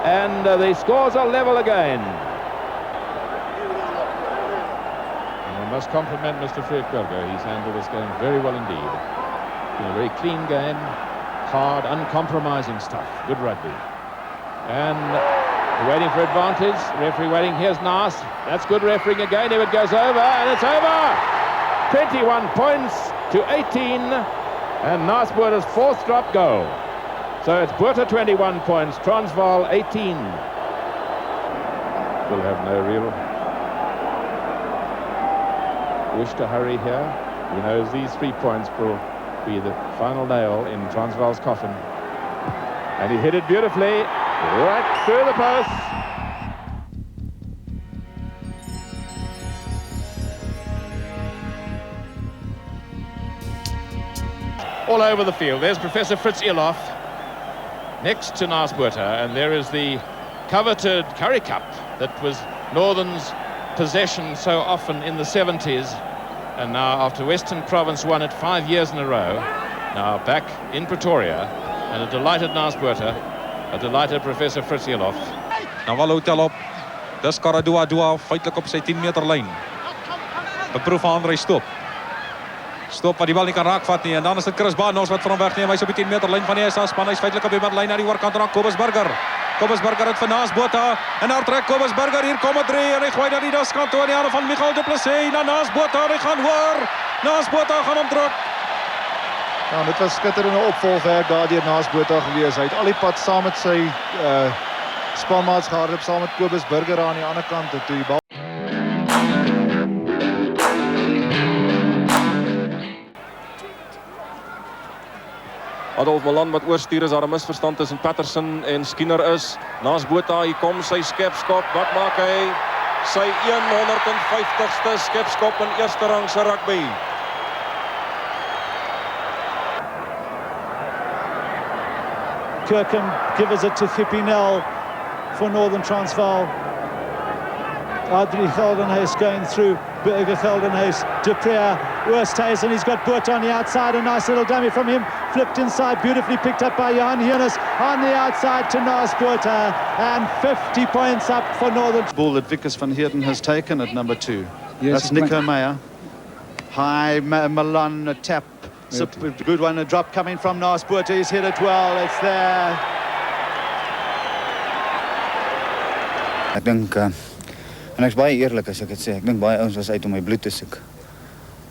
and the scores are level again. And we must compliment Mr. Fred Kvelge. He's handled this game very well indeed. Been a very clean game, hard, uncompromising stuff. Good rugby. And waiting for advantage, referee waiting, here's Naas. That's good refereeing again, if it goes over, and it's over! 21 points to 18. And Naas Botha's fourth drop goal. So it's Botha 21 points, Transvaal 18. Will have no real wish to hurry here. He knows these 3 points will be the final nail in Transvaal's coffin. And he hit it beautifully, right through the post. All over the field. There's Professor Fritz Eloff next to Naas Botha, and there is the coveted Currie Cup that was Northern's possession so often in the 70s. And now, after Western Province won it 5 years in a row, now back in Pretoria, and a delighted Naas Botha, a delighted Professor Fritz Eloff. Nou Wallo tel op. Dis Karadua feitlik op sy 10 meter lyn. Beproef Andrei stop. Stop wat die bal nie kan raakvat nie, en dan is dit Chris Banos wat van hom wegneem. Hy's op die 10 meter lyn van die SA span. Hy's feitlik op die midlyn na die oorkant raak Kobus Burger. Kobus Burger het vir Naas Botha en daar trek Kobus Burger, hier kom 'n 3 en hy gooi na die daskant toe in die hande van Michael Du Plessis na Naas Botha. Hy gaan hoor. Naas Botha gaan hom druk. Ja, dit was skitterende opvolgwerk daardeur Naas Botha gewees. Hy het al die pad saam met sy spanmaats gehardloop, saam met Kobus Burger aan die ander kant toe die bal. Adolf Malan wat oorstuur is, daar 'n misverstand tussen Patterson en Skinner is. Naas Botha, hier kom sy skepskop. Wat maak hy? Sy 150ste skepskop in eerste rang se rugby. Kirkham gives it to Fipinel for Northern Transvaal. Adri Geldenhuis going through. Burger Geldenhuis, Dupree, Oosthuis, and he's got Botha on the outside. A nice little dummy from him. Flipped inside, beautifully picked up by Johan Heunis on the outside to Naas Botha. And 50 points up for Northern. Ball that Vickers van Heerden has taken at number 2. Yes, that's Nico Meyer. High Milan, a tap. Good one, a drop coming from Naas Botha. He's hit it well, it's there. Ek dink en ek's baie eerlik as ek dit sê. Ek dink baie ouens was uit om my bloed te soek.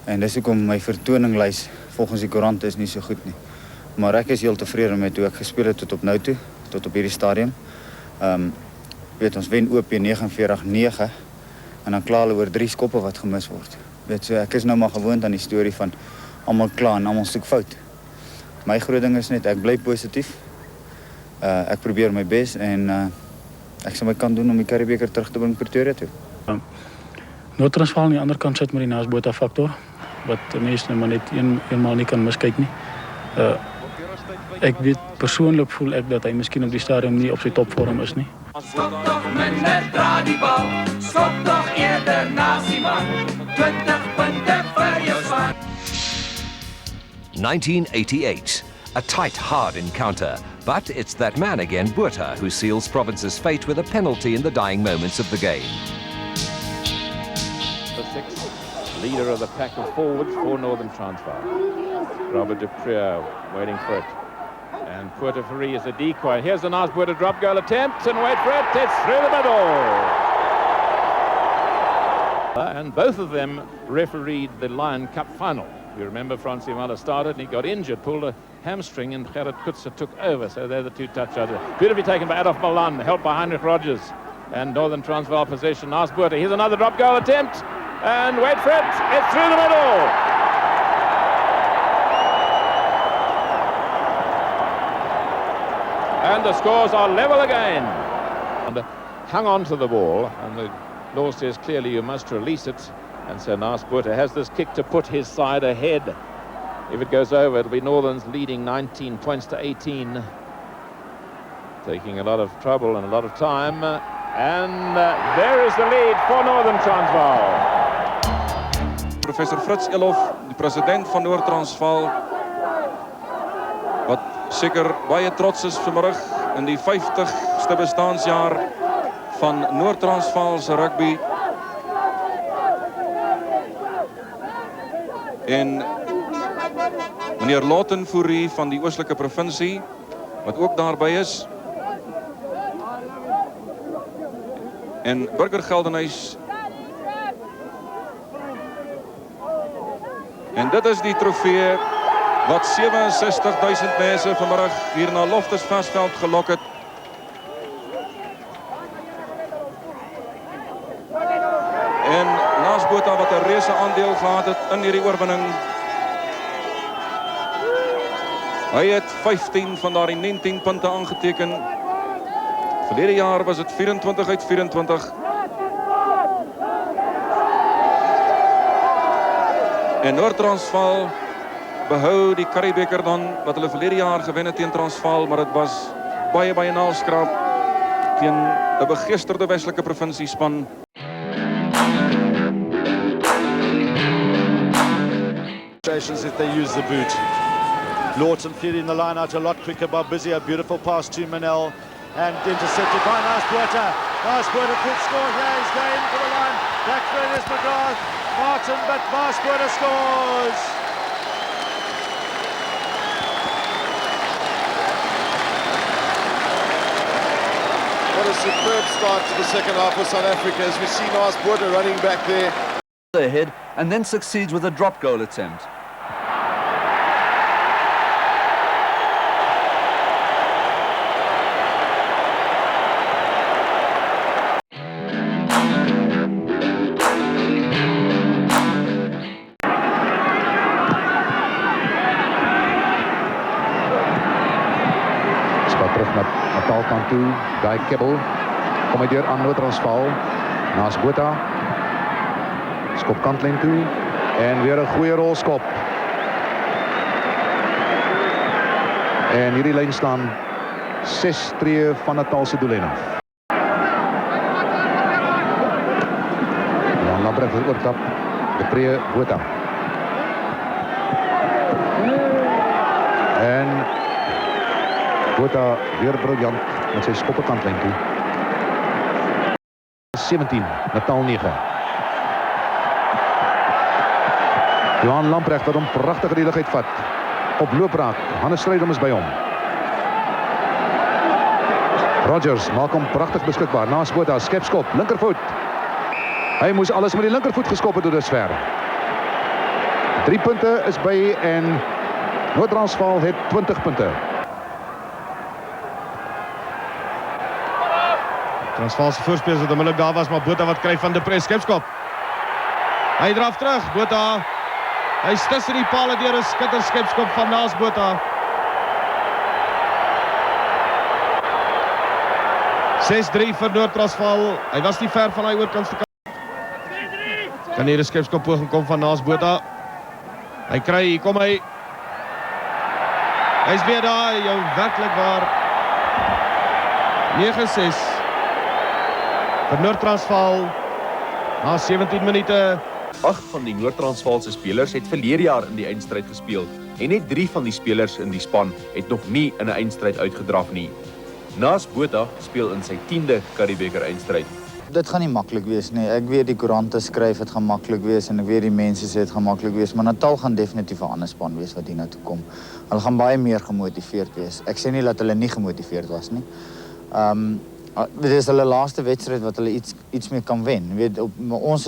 En dis hoekom my vertoninglys volgens die koerante is nie so goed nie. Maar ek is heel tevrede met hoe ek gespeel het tot op nou toe, tot op hierdie stadium. Weet ons wen OP 49-9 en dan kla hulle oor 3 skoppe wat gemis word. Weet so ek is nou maar gewoond aan die storie van almal kla en almal soek fout. My groot ding is net ek bly positief. Ek probeer my bes en ek sal my kant doen om die Currie-beker terug te bring Pretoria toe. Noord-Transvaal aan die ander kant sit met die Naas Botha faktor wat mense nou maar net eenmaal nie kan miskyk nie. Ek weet persoonlik voel ek dat hy miskien op die stadium nie op sy topvorm is nie. Stop toch minder, dra die bal. Stop toch eerder naast die man. 20 punte vir jou span. 1988. A tight, hard encounter. But it's that man again, Botha, who seals Province's fate with a penalty in the dying moments of the game. The sixth leader of the pack of forwards for Northern Transvaal. Robert Dupree waiting for it. And Puerto Ferry is a decoy. Here's the Naas Botha drop goal attempt, and wait for it, it's through the middle. And both of them refereed the Lion Cup final. You remember Francie Muller started and he got injured, pulled a hamstring, and Gerrit Kutzer took over. So they're the two touchdowns. Beautifully taken by Adolf Malan, helped by Heinrich Rogers. And Northern Transvaal possession, Naas Botha. Here's another drop goal attempt. And wait for it, it's through the middle. And the scores are level again. And hung on to the ball, and the law says clearly you must release it. And so Naas Botha has this kick to put his side ahead. If it goes over, it'll be Northern's leading 19 points to 18. Taking a lot of trouble and a lot of time. And there is the lead for Northern Transvaal. Professor Fritz Eloff, die president van Noord-Transvaal, wat seker baie trots is vanmiddag in die 50ste bestaanjaar van Noord-Transvaal se rugby. En meneer Lawton Fourie van die Oostelike Provinsie wat ook daarby is. En Burger Geldenhuis. En dit is die trofee wat 67.000 mense vanmiddag hier na Loftus Versveld gelok het. En Naas Botha wat 'n reuse aandeel gehad het in hierdie oorwinning. Hy het 15 van daardie 19 punte aangeteken. Verlede jaar was dit 24 uit 24. En Noord-Transvaal behou die Currie-beker dan wat hulle verlede jaar gewen het teen Transvaal, maar dit was baie naalskraap. teen 'n begeesterde Weselike provinciespan. If they use the boot. Lawton feeding the line out a lot quicker by Busy. A beautiful pass to Manel and intercepted by Nice Buerta. Nice Buerta could score here. He's going for the line. Back there is McGrath. Martin, but Nice Buerta scores. What a superb start to the second half for South Africa as we see Nice Buerta running back there. Ahead and then succeeds with a drop goal attempt. Terug naar Natal kant toe. Guy Kebbel. Kom hy deur aan Noord-Transvaal. Naas Botha. Skop kantlyn toe. En weer 'n goeie rolskop. En hierdie lyn staan 6 tree van Natal se doellyn af. Jan Lambrecht het oortap. De Pre Botha. En Botha weer briljant met sy skoppe kantlyn toe. 17, Natal 9. Johan Lamprecht wat hom pragtig in die lug uitvat. Op loopraak, Hannes Strydom is by hom. Rogers maak hom pragtig beskikbaar. Naas Botha, skepskop, linkervoet. Hy moes alles met die linkervoet geskop het tot dusver. 3 punte is by en Noord-Transvaal het 20 punte. Transvaal se voorspelers wat onmiddellik daar was, maar Botha wat kry van de Pre skepskop. Hy draf terug, Botha. Hy stis in die palle deur 'n skitterskepskop van Naas Botha. 6-3 vir Noord-Transvaal. Hy was nie ver van hy oorkant se kant. Kan hier 'n skepskop poging kom van Naas Botha. Hy kry, hier kom hy. Hy's weer daar, jou werklik waar. 9-6. Vir Noord-Transvaal na 17 minute. 8 van die Noord-Transvaalse spelers het verlede jaar in die eindstryd gespeel en net 3 van die spelers in die span het nog nie in 'n eindstryd uitgedraf nie. Naas Botha speel in sy 10de Curriebeeker eindstryd. Dit gaan nie maklik wees nie. Ek weet die koerante skryf dit gaan maklik wees en ek weet die mense sê dit gaan maklik wees, maar Natal gaan definitief 'n ander span wees wat hiernatoe kom. Hulle gaan baie meer gemotiveerd wees. Ek sê nie dat hulle nie gemotiveerd was nie. Dit is hulle laaste wedstryd wat hulle iets meer kan wen. Weet, ons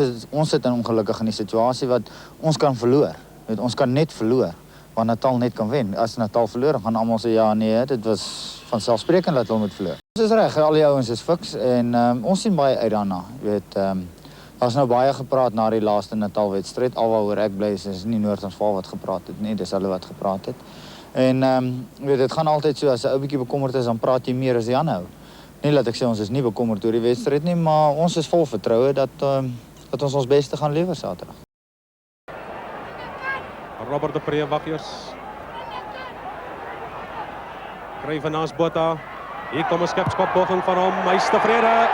sit in ongelukkig in die situasie wat ons kan verloor. Weet, ons kan net verloor, waar Natal net kan wen. As Natal verloor, dan gaan almal sê ja, nee, dit was vanselfsprekend dat hulle moet verloor. Ons is reg, al die ouens is fiks en ons sien baie uit daarna. Weet, daar's nou baie gepraat na die laaste Natal wedstryd. Alwaaroor ek bly is nie Noord-Transvaal wat gepraat het nie, dis hulle wat gepraat het. En weet, dit gaan altyd so, as 'n ou bietjie bekommerd is, dan praat jy meer as die ander ou. Nie dat ek sê ons is nie bekommerd oor die wedstryd nie, maar ons is vol vertroue dat ons beste gaan lewer Saterdag. Robert de Pre wag eers. Kry van Naas Botha. Hier kom 'n skepskoppoging van hom. Hy's tevrede.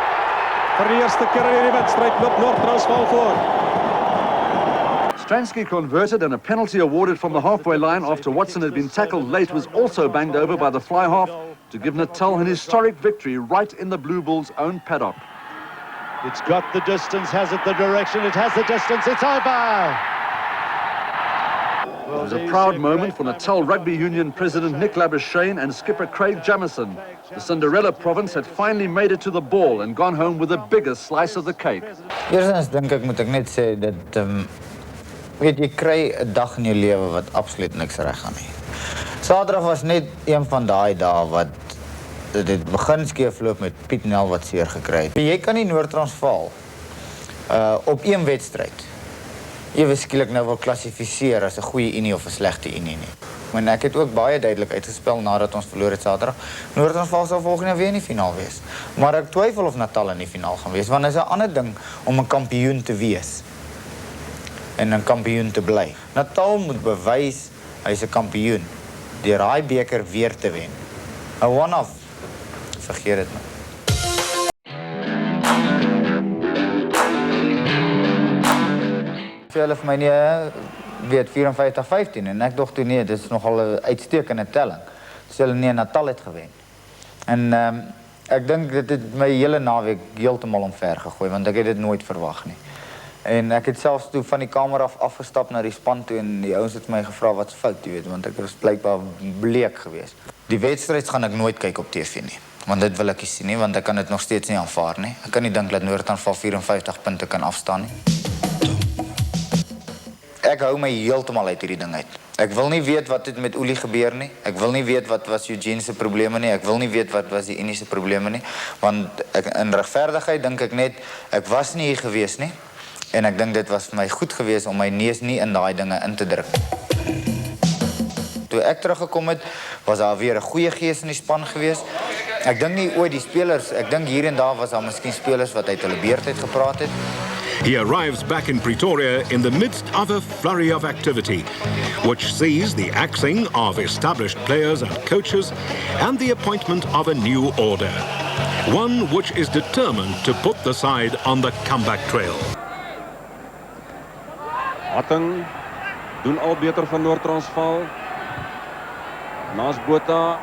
Vir die eerste keer in die wedstryd loop Noord-Transvaal voor. Stransky converted and a penalty awarded from the halfway line after Watson had been tackled late was also banged over by the fly half to give Natal an historic victory right in the Blue Bulls' own paddock. It's got the distance, has it the direction, it has the distance, it's over! It was a proud moment for Natal Rugby Union President Nick Labuschagne and skipper Craig Jamison. The Cinderella province had finally made it to the ball and gone home with the biggest slice of the cake. Eerstens dink ek moet ek net sê dat weet jy kry 'n dag in jou lewe wat absoluut niks reg gaan nie. Saterdag was net een van daai dae wat dit begin skeefloop met Piet Nel wat seer gekry het. Jy kan nie Noord-Transvaal op een wedstryd ewe skielik nou wil klassifiseer as 'n goeie unie of 'n slegte unie nie. Maar ek het ook baie duidelik uitgespel nadat ons verloor het Saterdag. Noord-Transvaal sal volgende weer in die finaal wees. Maar ek twyfel of Natal in die finaal gaan wees, want dit is 'n ander ding om 'n kampioen te wees en 'n kampioen te bly. Natal moet bewys hy's 'n kampioen deur daai beker weer te wen. 'n one-off. Vergeet dit nou. Hulle vir my nie weet 54-15 en ek dog toe nee, dit is nogal 'n uitstekende telling. So hulle nie in Natal het gewen. En ek dink dit het my hele naweek heeltemal omver gegooi want ek het dit nooit verwag nie. En ek het selfs toe van die kamer af afgestap na die span toe en die ouens het my gevra wat's fout, jy weet, want ek was blykbaar bleek geweest. Die wedstryd gaan ek nooit kyk op TV nie. Want dit wil ek nie sien nie, want ek kan dit nog steeds nie aanvaar nie. Ek kan nie dink dat Noord-Transvaal 54 punte kan afstaan nie. Ek hou my heeltemal uit hierdie ding uit. Ek wil nie weet wat het met Oelie gebeur nie. Ek wil nie weet wat was Eugene se probleme nie. Ek wil nie weet wat was die Unie se probleme nie, want in regverdigheid dink ek net ek was nie hier gewees nie en ek dink dit was vir my goed geweest om my neus nie in daai dinge in te druk. Toe ek teruggekom het, was daar weer 'n goeie gees in die span geweest. Ek dink nie ooit die spelers, ek dink hier en daar was daar miskien spelers wat uit hulle beurtheid gepraat het. He arrives back in Pretoria in the midst of a flurry of activity, which sees the axing of established players and coaches and the appointment of a new order, one which is determined to put the side on the comeback trail. Hatting doen al beter van Noord-Transvaal. Naas Botha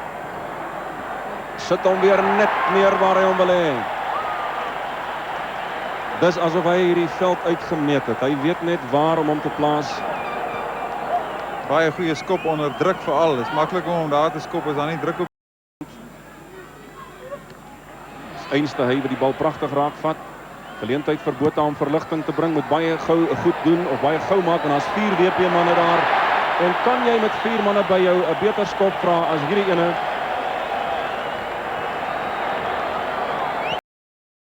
sit hom weer net meer waar hy hom wil hê. Dis asof hy hierdie veld uitgemeet het. Hy weet net waar om hom te plaas. Baie goeie skop onder druk veral. Dit is maklik om hom daar te skop as daar nie druk op. Einste hy wat die bal pragtig raakvat. Geleentheid vir Botha om verligting te bring, moet baie gou goed doen of baie gou maak want daar's 4 WP manne daar. En kan jy met 4 manne by jou 'n beter skop vra as hierdie ene?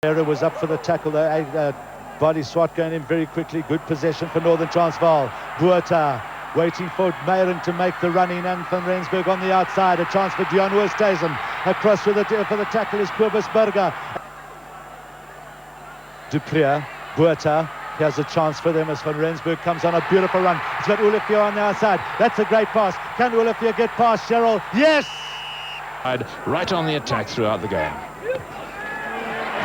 Era was up for the tackle there. Body swat going in very quickly. Good possession for Northern Transvaal. Botha waiting for Meyering to make the run in and Van Rensburg on the outside. A chance for Dion Oosthuizen. Across for the tackle is Kobus Burger. Dupree, Botha. Here's a chance for them as Van Rensburg comes on a beautiful run. He's got Olivier on the outside. That's a great pass. Can Olivier get past Cheryl? Yes! Right on the attack throughout the game.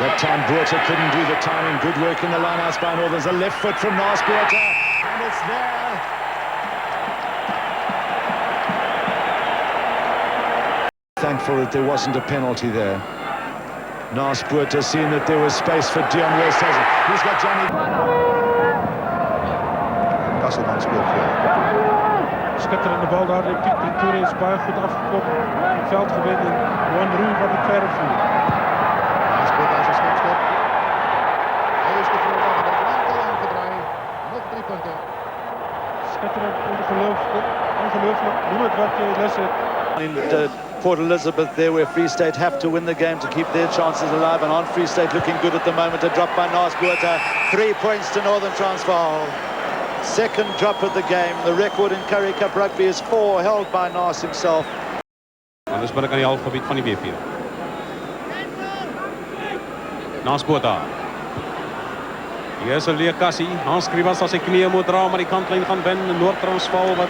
That time Botha couldn't do the timing. Good work in the lineouts by Northern. There's a left foot from Naas Botha. And it's there. Thankful that there wasn't a penalty there. Naas Botha seeing that there was space for Dion Oosthuizen. He's got Johnny. Kasselman speelt voor. Schitterende bal daar. De Pretoria is baie goed afgekomen. Veld gewend en Juan Roux wat het verder voert. Naas Botha is een schopschop. Hij is de voorlaag. Dat lang te lang gedraaid. Nog 3 punten. Schitterend, ongelooflijk. Noem het wat je les hebt. In Port Elizabeth there where Free State have to win the game to keep their chances alive, and on Free State looking good at the moment. A drop by Naas Botha. 3 points to Northern Transvaal. Second drop of the game. The record in Currie Cup rugby is 4, held by Naas himself. En dis binne aan die halfgebied van die WP. Naas Botha. Hier is 'n leë kassie. Hans Kribas as sy knieë moet dra, maar die kantlyn gaan wen. Noord-Transvaal wat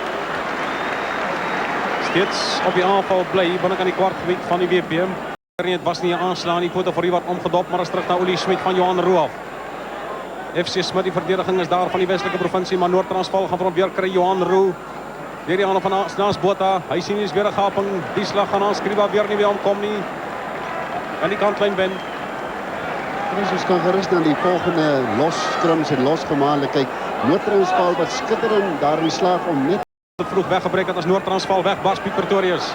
steeds op die aanval bly binne aan die kwartgebied van die WP. Het was nie 'n aanslag nie. Botha vir wat omgedop, maar is terug na Olie Schmidt van Johan Roux af. FC Smit, die verdediging is daar van die Weselike provinsie, maar Noord-Transvaal gaan probeer kry. Johan Roux deur die hande van Naas Botha. Hy sien is weer 'n gaping. Die slag gaan Hans Kribas weer nie by hom kom nie. En die kantlyn wen. Ons kan gerus na die volgende los scrims en losgemaande kyk. Noord-Transvaal wat skitterend daarin slaag om net te vroeg weggebreek het as Noord-Transvaal wegbars Piet Pretorius.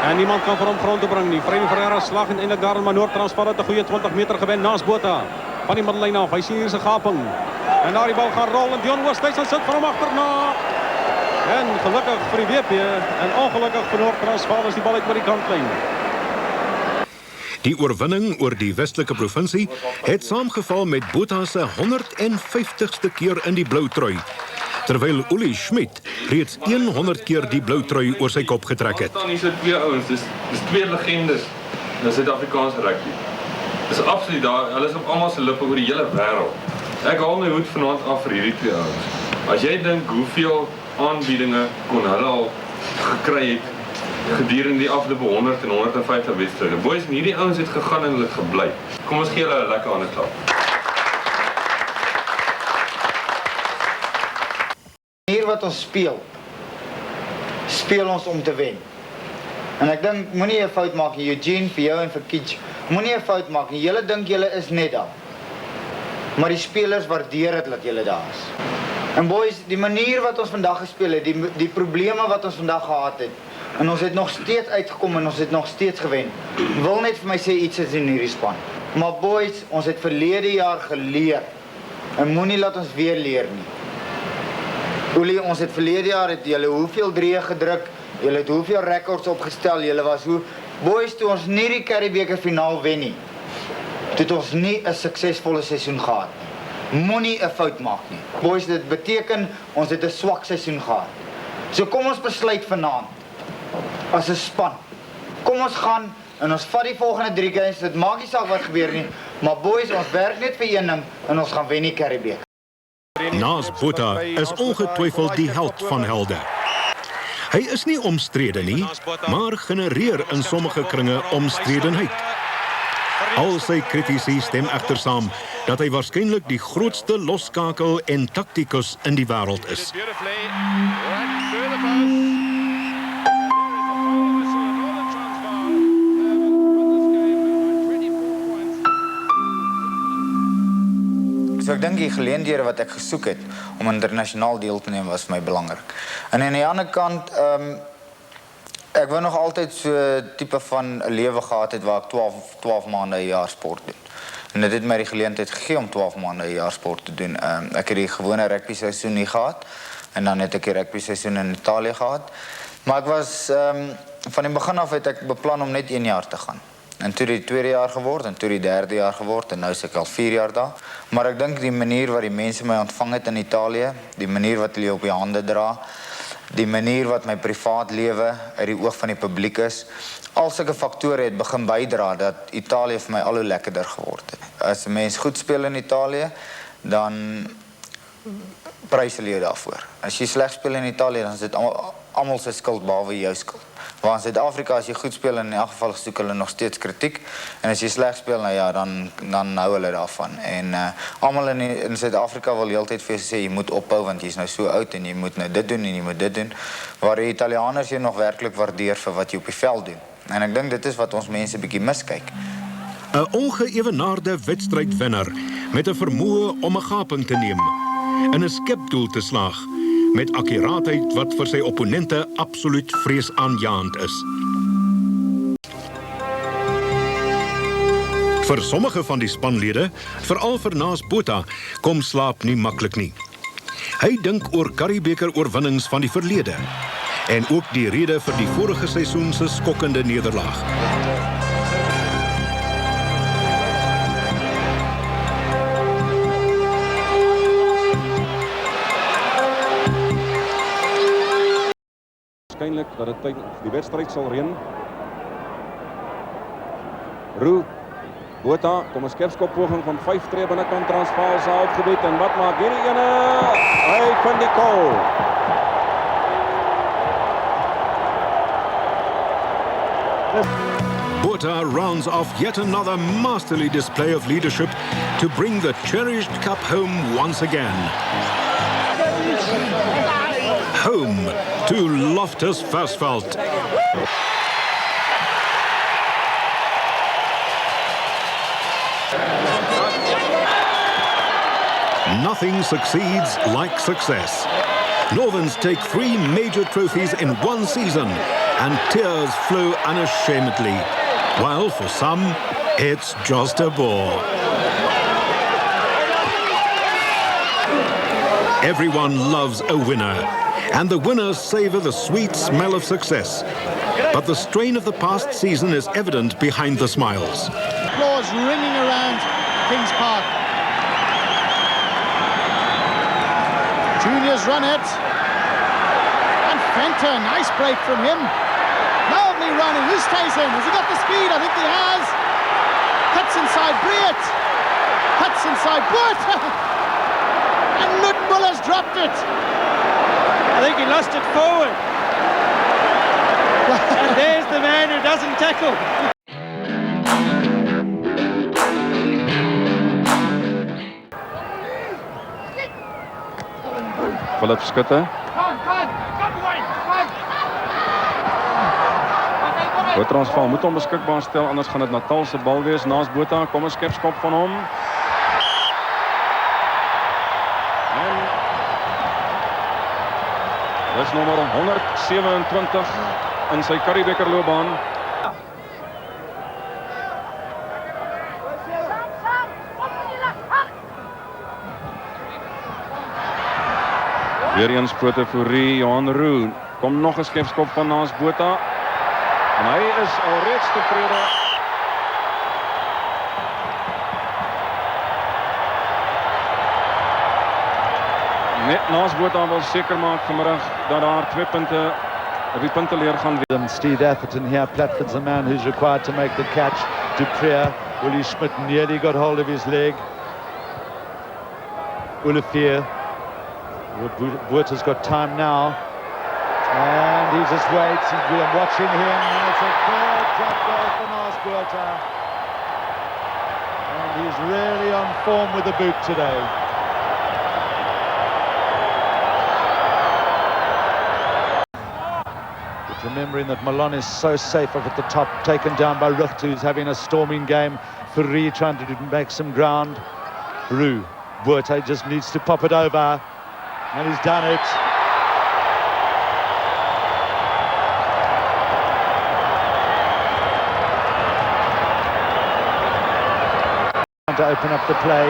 En niemand kan vir hom grond te bring nie. Fredy Ferreira slag en eintlik daarin, maar Noord-Transvaal het 'n goeie 20 meter gewen. Naas Botha van die middellyn af. Hy sien hier 'n gaping. En daar die bal gaan rol en Dion Oosthuizen sit vir hom agterna. En gelukkig vir die WP en ongelukkig vir Noord-Transvaal is die bal uit by die kantlyn. Die oorwinning oor die Westelike provinsie het saamgeval met Botha se 150ste keer in die blou trui, terwyl Olie Schmidt reeds 100 keer die blou trui oor sy kop getrek het. Hier is 2 ouens, dis 2 legendes in Suid-Afrikaanse rugby. Dis absoluut daar, hulle is op almal se lippe oor die hele wêreld. Ek haal my hoed vanaand af vir hierdie 2 ouens. As jy dink hoeveel aanbiedinge kon hulle al gekry het gedurende die afgelope 100 en 150 wedstryde. Boys, en hierdie ouens het gegaan en hulle het gebly. Kom ons gee hulle 'n lekker hande klap. Hier wat ons speel ons om te wen. En ek dink, moenie 'n fout maak nie, Eugene, vir jou en vir Kitch. Moenie 'n fout maak nie, julle dink julle is net daar. Maar die spelers waardeer dit dat julle daar is. En boys, die manier wat ons vandag gespeel het, die probleme wat ons vandag gehad het, en ons het nog steeds uitgekom en ons het nog steeds gewen. Wil net vir my sê iets is in hierdie span. Maar boys, ons het verlede jaar geleer. En moenie laat ons weer leer nie. Olie, ons het verlede jaar het julle hoeveel drieë gedruk, julle het hoeveel rekords opgestel, julle was hoe... Boys, toe ons nie die Currie-beker finaal wen nie, toe het ons nie 'n suksesvolle seisoen gehad nie. Moenie 'n fout maak nie. Boys, dit beteken ons het 'n swak seisoen gehad. So kom ons besluit vanaand, as 'n span. Kom ons gaan en ons vat die volgende 3 games, dit maak nie saak wat gebeur nie, maar boys, ons werk net vir een ding en ons gaan wen die Currie-beker. Naas Botha is ongetwyfeld die held van helde. Hy is nie omstrede nie, maar genereer in sommige kringe omstredenheid. Al sy kritici stem egter saam dat hy waarskynlik die grootste losskakel en taktikus in die wêreld is. So ek dink die geleenthede wat ek gesoek het om internasionaal deel te neem was vir my belangrik. En aan die ander kant, ek wou nog altyd so tipe van 'n lewe gehad het waar ek 12 maande 'n jaar sport doen. En dit het my die geleentheid gegee om 12 maande 'n jaar sport te doen. Ek het die gewone rugby seisoen nie gehad en dan het ek die rugby seisoen in Italië gehad. Maar ek was van die begin af het ek beplan om net 1 jaar te gaan. En toe die 2de jaar geword, en toe die 3de jaar geword, en nou is ek al 4 jaar daar. Maar ek dink die manier wat die mense my ontvang het in Italië, die manier wat hulle op die hande dra, die manier wat my privaat lewe uit die oog van die publiek is, al sulke faktore het begin bydra dat Italië vir my al hoe lekkerder geword het. As 'n mens goed speel in Italië, dan prys hulle jou daarvoor. As jy sleg speel in Italië, dan is dit almal se skuld behalwe jou skuld. Waar in Suid-Afrika, as jy goed speel, in elk geval soek hulle nog steeds kritiek. En as jy sleg speel, nou ja, dan hou hulle daarvan. En almal in Suid-Afrika wil heeltyd vir jou sê, jy moet ophou, want jy is nou so oud, en jy moet nou dit doen, en jy moet dit doen. Waar die Italianers jy nog werklik waardeer vir wat jy op die veld doen. En ek dink dit is wat ons mense bietjie miskyk. 'n Ongeëwenaarde wedstrydwenner met 'n vermoë om 'n gaping te neem, in 'n skepdoel te slaag, met akkuraatheid wat vir sy opponente absoluut vreesaanjaend is. Vir sommige van die spanlede, veral vir Naas Botha, kom slaap nie maklik nie. Hy dink oor Currie-beker oorwinnings van die verlede en ook die rede vir die vorige seisoen se skokkende nederlaag. Waarskynlik dat dit die wedstryd sal reën. Roux, Botha, kom 'n skepskoppoging van 5 tree binnekant Transvaal se halfgebied en wat maak hierdie ene? Hy vind die goal. Botha rounds off yet another masterly display of leadership to bring the cherished cup home once again. Home to Loftus Versfeld. Nothing succeeds like success. Northerns take 3 major trophies in one season, and tears flow unashamedly, while for some, it's just a bore. Everyone loves a winner, and the winners savor the sweet smell of success. But the strain of the past season is evident behind the smiles. Applause ringing around Kings Park. Juniors run it. And Fenter, nice break from him. Lovely running. Who stays in? Has he got the speed? I think he has. Cuts inside Briet. Cuts inside Botha. And Nutmuller's dropped it. I think he lost it forward. And there's the man who doesn't tackle. Philip Skutte. Transvaal moet hom beskikbaar stel, anders gaan dit Natal se bal wees. Naas Botha, kom 'n skepskop van hom. En dis nommer 127 in sy Currie-beker loopbaan. Weer eens Pote Fourie, Johan Roux. Kom nog 'n skepskop van Naas Botha. En hy is alreeds tevrede. Net Naas Botha wil seker maak vanmiddag dat daar 2 punte op die punteleer gaan wees. Steve Atherton here, Platford's the man who's required to make the catch. Dupree, Willie Schmidt nearly got hold of his leg. Olivier, Botha's got time now. And he just waits, I'm watching him, and it's a third drop goal for Naas Botha. And he's really on form with the boot today. But remembering that Malone is so safe up at the top, taken down by Rucht, who's having a storming game. Fourie trying to make some ground. Roux, Botha just needs to pop it over, and he's done it. To open up the play,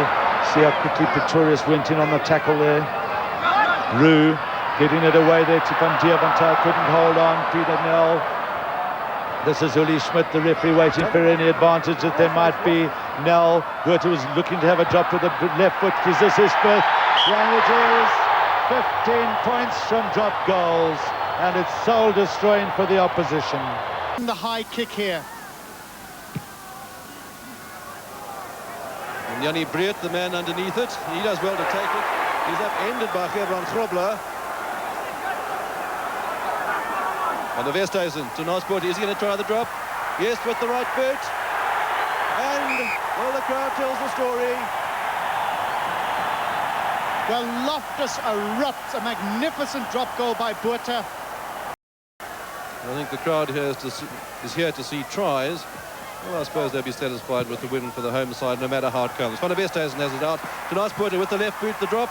see how quickly Pretorius went in on the tackle there. Roux getting it away there to Van Diervantel, couldn't hold on. Peter Nel. This is Uli Schmidt, the referee, waiting for any advantage that there might be. Nel, Botha was looking to have a drop with the left foot. Is this his fifth? And it is 15 points from drop goals, and it's soul destroying for the opposition. The high kick here. Jannie Breed, the man underneath it, he does well to take it. He's upended by Gerbrand Grobler. On the Westhuizen to Naas Botha. Is he going to try the drop? Yes, with the right foot. And, well, the crowd tells the story. Well, Loftus erupts, a magnificent drop goal by Botha. I think the crowd here is here to see tries. Well, I suppose they'll be satisfied with the win for the home side, no matter how it comes. Van der Westhuizen has it out to Naas Botha with the left boot, the drop.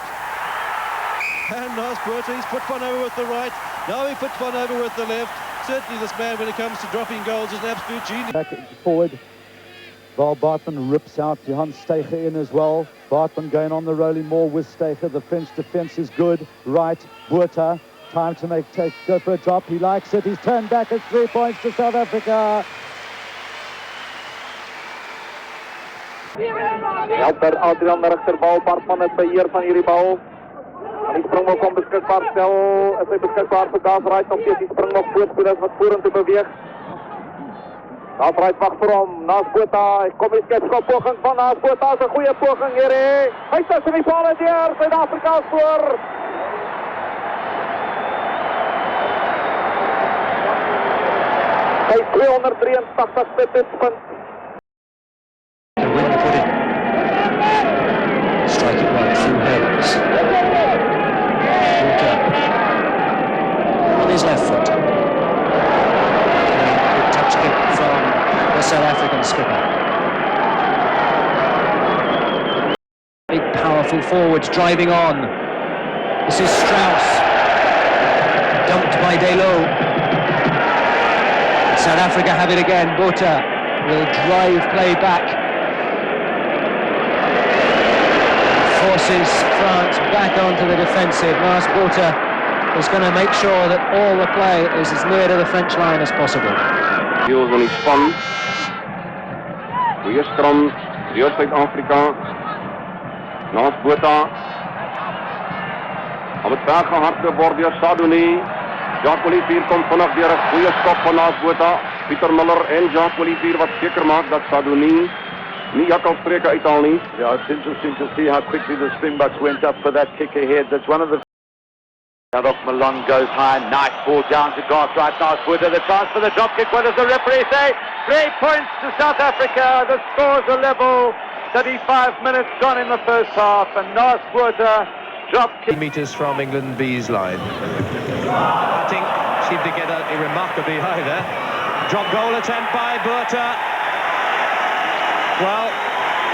And Naas Botha, he's put one over with the right. Now he puts one over with the left. Certainly this man, when it comes to dropping goals, is an absolute genius. Back forward. Val Bartman rips out Johan Steiger in as well. Bartman going on the rolling more with Steiger. The French defence is good. Right, Botha. Time to go for a drop. He likes it. He's turned back. It's 3 points to South Africa. Helper Adrian rechterbal, Bartman het beheer van hierdie bal. En die springbok kom beskikbaar stel, is hy beskikbaar vir Daafrijd, nog steeds die springbok voorspelers wat vorentoe beweeg. Daafrijd wag vir hom, Naas Botha, hy kom die skepskop poging van Naas Botha, is 'n goeie poging hierdie. Hy tussen die bal deur, Suid-Afrika skoor. Hy 283ste pitspunt. Strike it right through Hayes. On his left foot. Good touch kick from the South African skipper. Big powerful forwards driving on. This is Strauss. Dumped by Delo. South Africa have it again. Botha will drive play back. Forces France back onto the defensive. Naas Botha is going to make sure that all the play is as near to the French line as possible. Deel van die span. Goeie skram deur Suid-Afrika. Naas Botha. Op het berg gehardloop word deur Sadouni. Jacques Olivier komt vanaf deur 'n goeie skop van Naas Botha. Pieter Muller en Jacques Olivier wat seker maak dat Sadouni nie jakkalstreke uithaal nie. Yeah, it's interesting to see how quickly the Springboks went up for that kick ahead. That's one of the... Out off Malone goes high, nice ball down to Garthright. Naas Botha, the chance for the drop kick. What does the referee say? 3 points to South Africa. The scores are level. 35 minutes gone in the first half, and Naas Botha drop kick. Meters from England B's line. I think seemed to get out remarkably high there. Drop goal attempt by Botha. Well,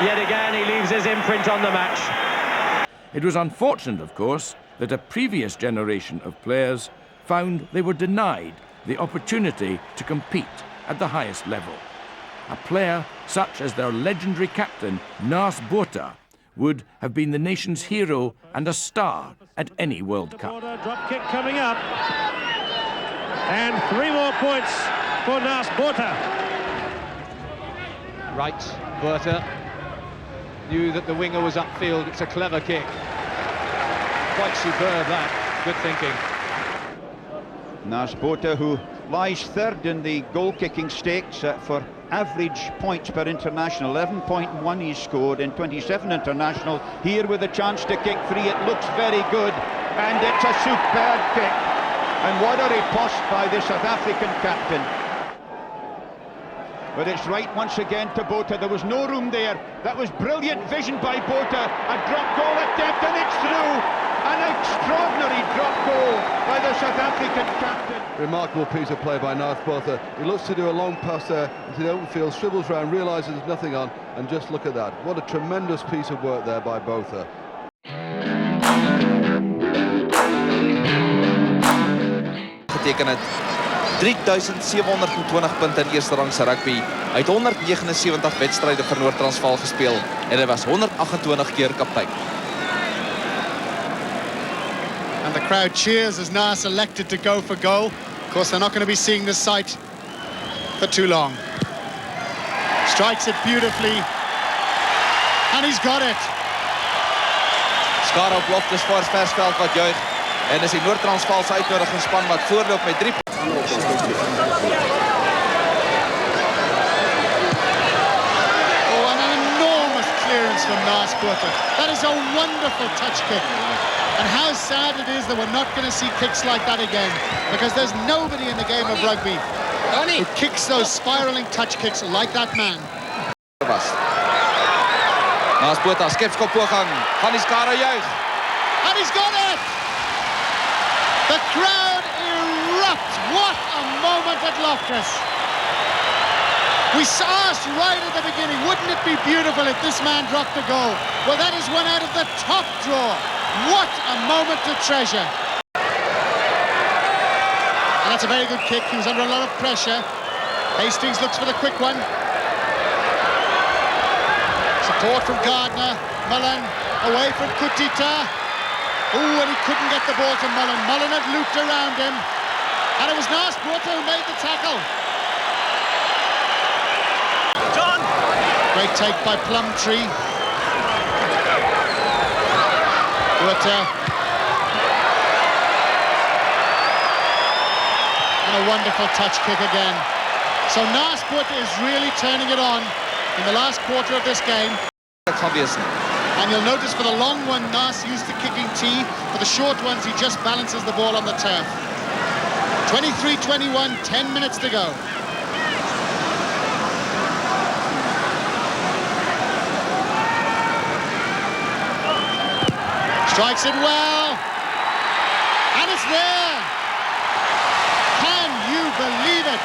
yet again he leaves his imprint on the match. It was unfortunate, of course, that a previous generation of players found they were denied the opportunity to compete at the highest level. A player such as their legendary captain, Naas Botha, would have been the nation's hero and a star at any World Cup. Drop kick coming up. And 3 more points for Naas Botha. Right, Botha knew that the winger was upfield. It's a clever kick. Quite superb, that. Good thinking. Naas Botha, who lies third in the goal-kicking stakes for average points per international. 11.1 he's scored in 27 international. Here with a chance to kick free, it looks very good, and it's a superb kick. And what a riposte by the South African captain. But it's right once again to Botha. There was no room there. That was brilliant vision by Botha. A drop goal attempt, and it's through. An extraordinary drop goal by the South African captain. Remarkable piece of play by Naas Botha. He looks to do a long pass there into the open field, shrivels round, realises there's nothing on, and just look at that. What a tremendous piece of work there by Botha. Geteken het 3720 punte in eerste rangse rugby. Hy het 179 wedstryde vir Noord-Transvaal gespeel en hy was 128 keer kaptein. And the crowd cheers as Naas elected to go for goal. Of course, they're not going to be seeing this sight for too long. Strikes it beautifully. And he's got it. Skare op Loftus Forest versveld wat juig. En is die Noord-Transvaalse uitnodigingsspan wat voorloop met 3 clearance from Naas Botha. That is a wonderful touch kick. And how sad it is that we're not going to see kicks like that again, because there's nobody in the game of rugby who kicks those spiraling touch kicks like that man. Naas Botha, skepskop poging, van die skare juig. And he's got it! The crowd erupt. What a moment at Loftus. We asked right at the beginning, wouldn't it be beautiful if this man dropped a goal? Well, that is one out of the top draw. What a moment to treasure. And that's a very good kick. He was under a lot of pressure. Hastings looks for the quick one. Support from Gardner. Mullen away from Kutita. Ooh, and he couldn't get the ball to Mullen. Mullen had looped around him. And it was Naas Botha who made the tackle. John! Great take by Plumtree. Botha. And a wonderful touch kick again. So Naas Botha is really turning it on in the last quarter of this game. And you'll notice for the long one, Naas used the kicking tee. For the short ones, he just balances the ball on the turf. 23-21, 10 minutes to go. Strikes it well, and it's there. Can you believe it?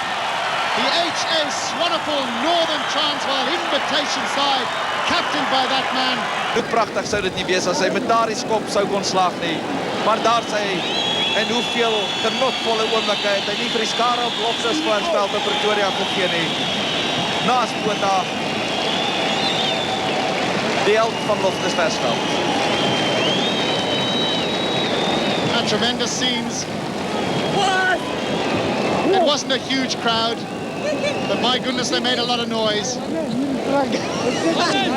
The HA Swanepoel Northern Transvaal invitation side, captained by that man. Hoe pragtig sou dit nie wees as hy met daardie skop sou kon slag nie. Maar daar sy en hoeveel genotvolle oomblikke het hy nie vir die skare op Loftus Forest in Pretoria gegee nie. Naas Botha, die held van Loftus Forest. Tremendous scenes. What? It wasn't a huge crowd, but my goodness, they made a lot of noise.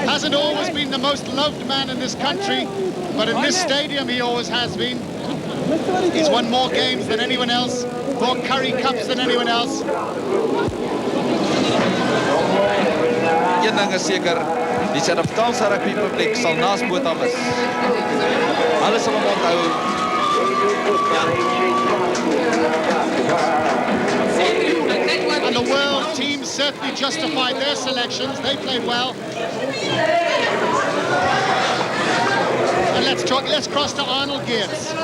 Hasn't always been the most loved man in this country, but in this stadium he always has been. He's won more games than anyone else, more Currie Cups than anyone else. Een ding is seker, die Suid-Afrikaanse rugby publiek sal Naas Botha mis. Hulle sal hom onthou. And the world team certainly justified their selections. They played well. And let's cross to Arnold Geerts.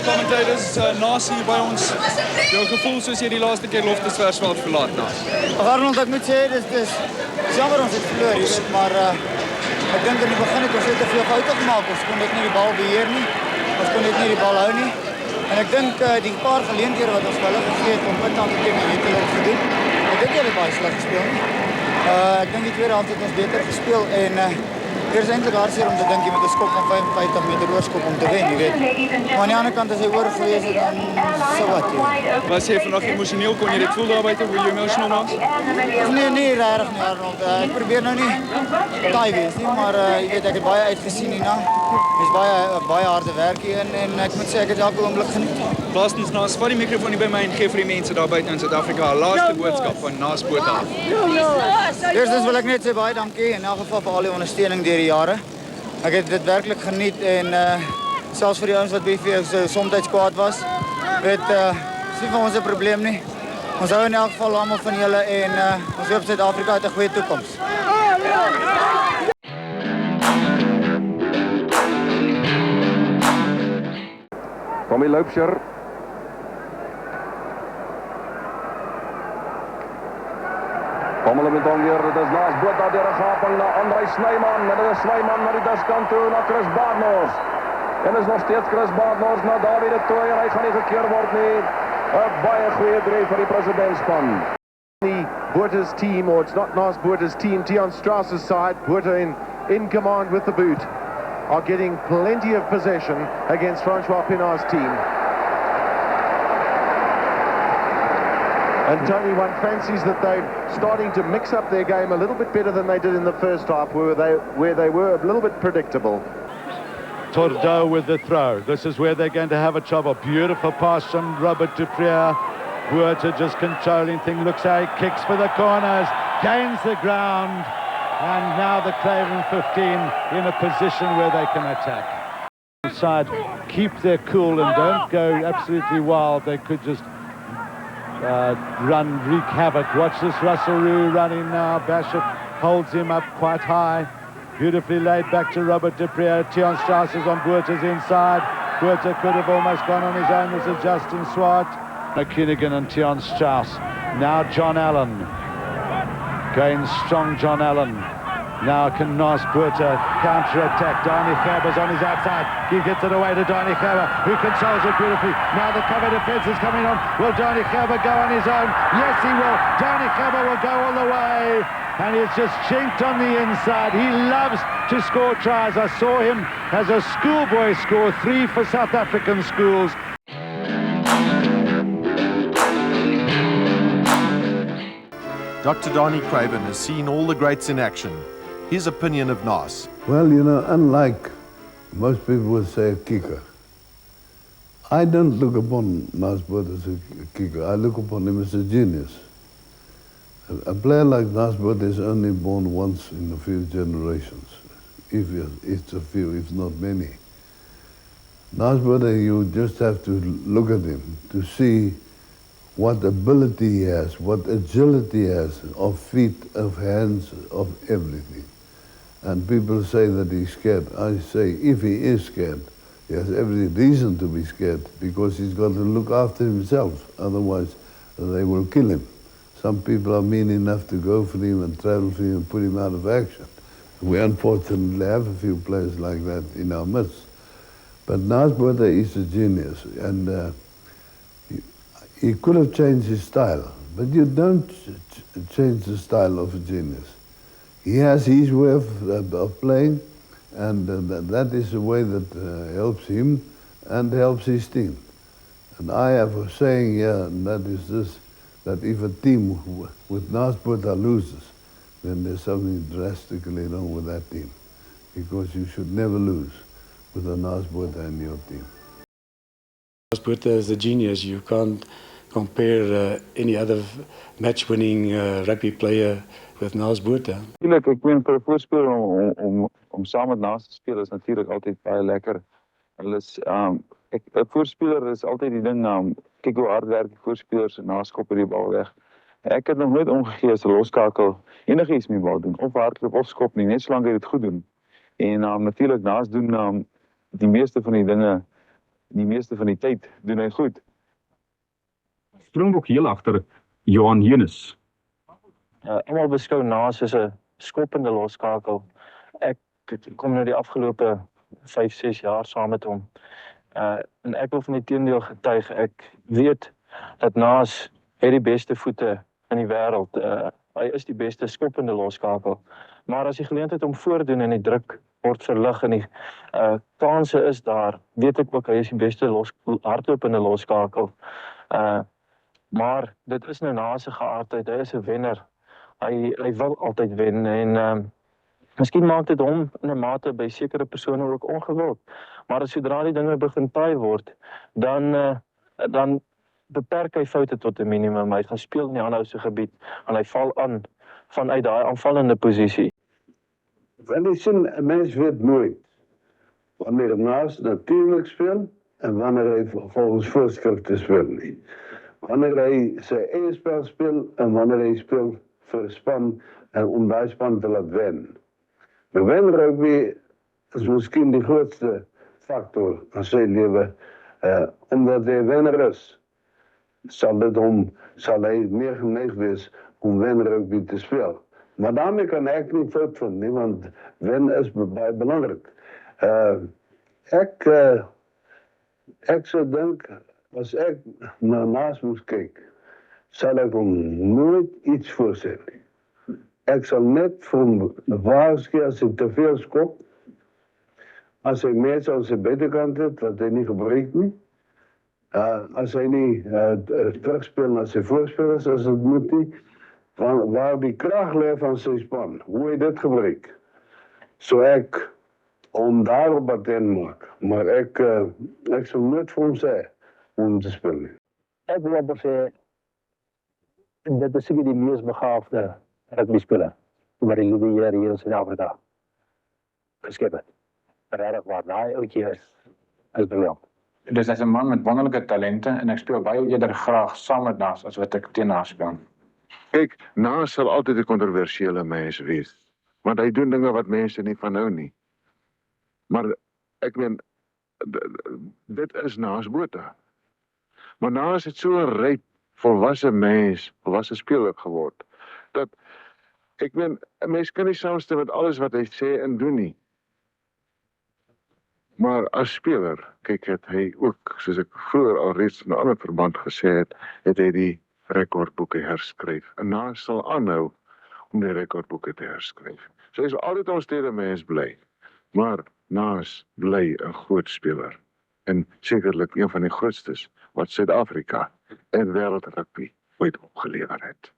Commentators, Naas hier by ons. Jou gevoel soos jy die laaste keer Loftusversveld verlaat, Naas? Arnold, ek moet sê, dis jammer ons het verloor, jy weet, maar ek dink in die begin het ons te veel foute gemaak. Ons kon net nie die bal beheer nie. Ons kon net nie die bal hou nie. En ek dink die paar geleenthede wat ons vir hulle gegee het om Midland te teen die te gedoen. Ek dink hulle het baie sleg gespeel nie. Ek dink die tweede helft het ons beter gespeel en er is eintlik hartseer om te dink jy met 'n skop van 55 meter oorskop om te wen, jy weet. Maar aan die ander kant as hy oor gewees het dan so wat. Was jy vandag emosioneel, kon jy dit voel daar buite, hoe jy emotional was? Nee, regtig nie, Arnold. Ek probeer nou nie taai wees nie, maar jy weet ek het baie uitgesien hierna. Dis baie harde werk hier en ek moet sê ek het elke oomblik geniet. Laastens, Naas, vat die mikrofoon hier by my en gee vir die mense daar buite in Suid-Afrika 'n laaste boodskap van Naas Botha. Eerstens wil ek net sê baie dankie in elk geval vir al die ondersteuning deur die jare. Ek het dit werklik geniet en selfs vir die ouens wat baie soms kwaad was, weet is nie vir ons 'n probleem nie. Ons hou in elk geval almal van julle en ons hoop Suid-Afrika het 'n goeie toekoms. Tommy Loubser. Pommelen met onweer, dit is Naas Botha deur 'n gaping na Andrei Snyman. En dit is Snyman na die diskant toe na Chris Badenhorst. En is nog steeds Chris Badenhorst na David de Tooy en hy gaan nie gekeer word nie. 'n Baie goeie drie vir die presidentsspan. Botha's team, or it's not Naas Botha's team, Tiaan Strauss's side, Botha in command with the boot, are getting plenty of possession against Francois Pienaar's team. And Tony, one fancies that they're starting to mix up their game a little bit better than they did in the first half, where they were a little bit predictable. Tordeau with the throw. This is where they're going to have a trouble. Beautiful pass from Robert du Preez. Botha just controlling thing. Looks how he kicks for the corners. Gains the ground. And now the Craven 15 in a position where they can attack. Side, keep their cool and don't go absolutely wild. They could just run, wreak havoc. Watch this Russell Roux running now. Basham holds him up quite high. Beautifully laid back to Robert du Preez. Tiaan Strauss is on Botha's inside. Botha could have almost gone on his own. This is Justin Swart. McKinnigan and Tiaan Strauss. Now John Allen. Going strong, John Allen. Now can Naas Botha counter-attack. Dani Gerber's on his outside. He gets it away to Dani Gerber, who controls it beautifully. Now the cover defence is coming on. Will Dani Gerber go on his own? Yes, he will. Dani Gerber will go all the way. And he's just chinked on the inside. He loves to score tries. I saw him as a schoolboy score 3 for South African schools. Dr. Donnie Craven has seen all the greats in action. His opinion of Naas. Well, you know, unlike most people would say a kicker, I don't look upon Naas Botha as a kicker. I look upon him as a genius. A player like Naas Botha is only born once in a few generations, if it's a few, if not many. Naas Botha, you just have to look at him to see what ability he has, what agility he has, of feet, of hands, of everything. And people say that he's scared. I say, if he is scared, he has every reason to be scared, because he's got to look after himself, otherwise they will kill him. Some people are mean enough to go for him and travel for him and put him out of action. We unfortunately have a few players like that in our midst. But Naas Botha is a genius, and he could have changed his style, but you don't change the style of a genius. He has his way of playing, and that is a way that helps him and helps his team. And I have a saying here, and that is this, that if a team with Naas Botha loses, then there's something drastically wrong with that team, because you should never lose with a Naas Botha in your team. Naas Botha is a genius. You can't compare any other match-winning rugby player with Naas Botha. Natuurlijk, ik ben voor een voorspeler om samen met Naas te spelen is natuurlijk altijd baie lekker. Een voorspeler is altijd die ding, kijk hoe hard werk die voorspelers en Naas koppen die bal weg. Ik heb nog nooit omgegeven als loskakel enige iets met bal doen, of hardloop of skop nie, net zolang jy dit goed doen. En natuurlijk Naas doen die meeste van die dinge, die meeste van die tyd doen hy goed. Springbok heel agter Johan Jenis. Almal beskou Naas as 'n skoppende loskakel. Ek kom nou die afgelope 5-6 jaar saam met hom. En ek wil van die teendeel getuig. Ek weet dat Naas het die beste voete in die wêreld. Hy is die beste skoppende loskakel. Maar as die geleentheid om voordoen en die druk word verlig en die kanse is daar, weet ek ook hy is die beste hardlopende loskakel. Maar dit is nou Naas se geaardheid. Hy is 'n wenner. Hy wil altyd wen en miskien maak dit hom in 'n mate by sekere persone ook ongewild. Maar sodra die dinge begin taai word, dan beperk hy foute tot 'n minimum. Hy gaan speel in die aanhouse gebied en hy val aan vanuit daai aanvallende posisie. Wel, ek sien 'n mens weet nooit wanneer Naas natuurlik speel en wanneer hy volgens voorskrifte speel nie. Wanneer hy sy eie spel speel en wanneer hy speel vir 'n span en om daai span te laat wen. Maar wen rugby is miskien die grootste faktor in sy lewe, omdat hy wenner is, sal hy meer geneig wees om wen rugby te speel. Maar daarmee kan ek nie fout vind nie, want wen is baie belangrik. Ek sou dink, as ek na Naas moes kyk, sal ek hom nooit iets voorsê nie. Ek sal net vir hom waarsku as hy te veel skop, as hy mense aan sy buitekant het, wat hy nie gebruik nie, as hy nie terugspeel na sy voorspelers as dit moet nie, waar die krag lê van sy span, hoe hy dit gebruik. So ek om daarop patent maak, maar ek sal nooit vir hom sê om te speel nie. Ek wil amper sê, dit is seker die mees begaafde rugbyspeler wat die liewe Here hier in Suid-Afrika geskep het. Regtig waar, daai ouetjie is briljant. Dus hy is 'n man met wonderlike talente en ek speel baie eerder graag saam met Naas as wat ek teen Naas speel. Kyk, Naas sal altyd 'n kontroversiële mens wees, want hy doen dinge wat mense nie van hou nie. Maar ek meen, dit is Naas Botha. Maar Naas het so 'n ryp, volwasse mens, volwasse speler geword, dat ek meen, 'n mens kan nie saamstem met alles wat hy sê en doen nie. Maar as speler, kyk, het hy ook, soos ek vroeër al reeds in 'n ander verband gesê het hy die rekordboeke herskryf. En Naas sal aanhou om die rekordboeke te herskryf. So hy sal altyd omstrede mens bly. Maar Naas bly 'n groot speler. En sekerlik een van die grootstes wat Suid-Afrika en wêreldrugby ooit opgelewer het.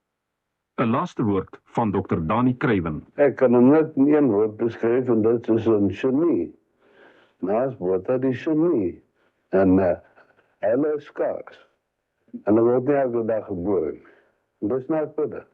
'n Laaste woord van Dr. Dani Kruiven. Ek kan hom net in een woord beskryf en dit is 'n genie. Naas Botha die genie. En hulle is skaars. En hulle word nie elke dag gebore. Dis nou verder.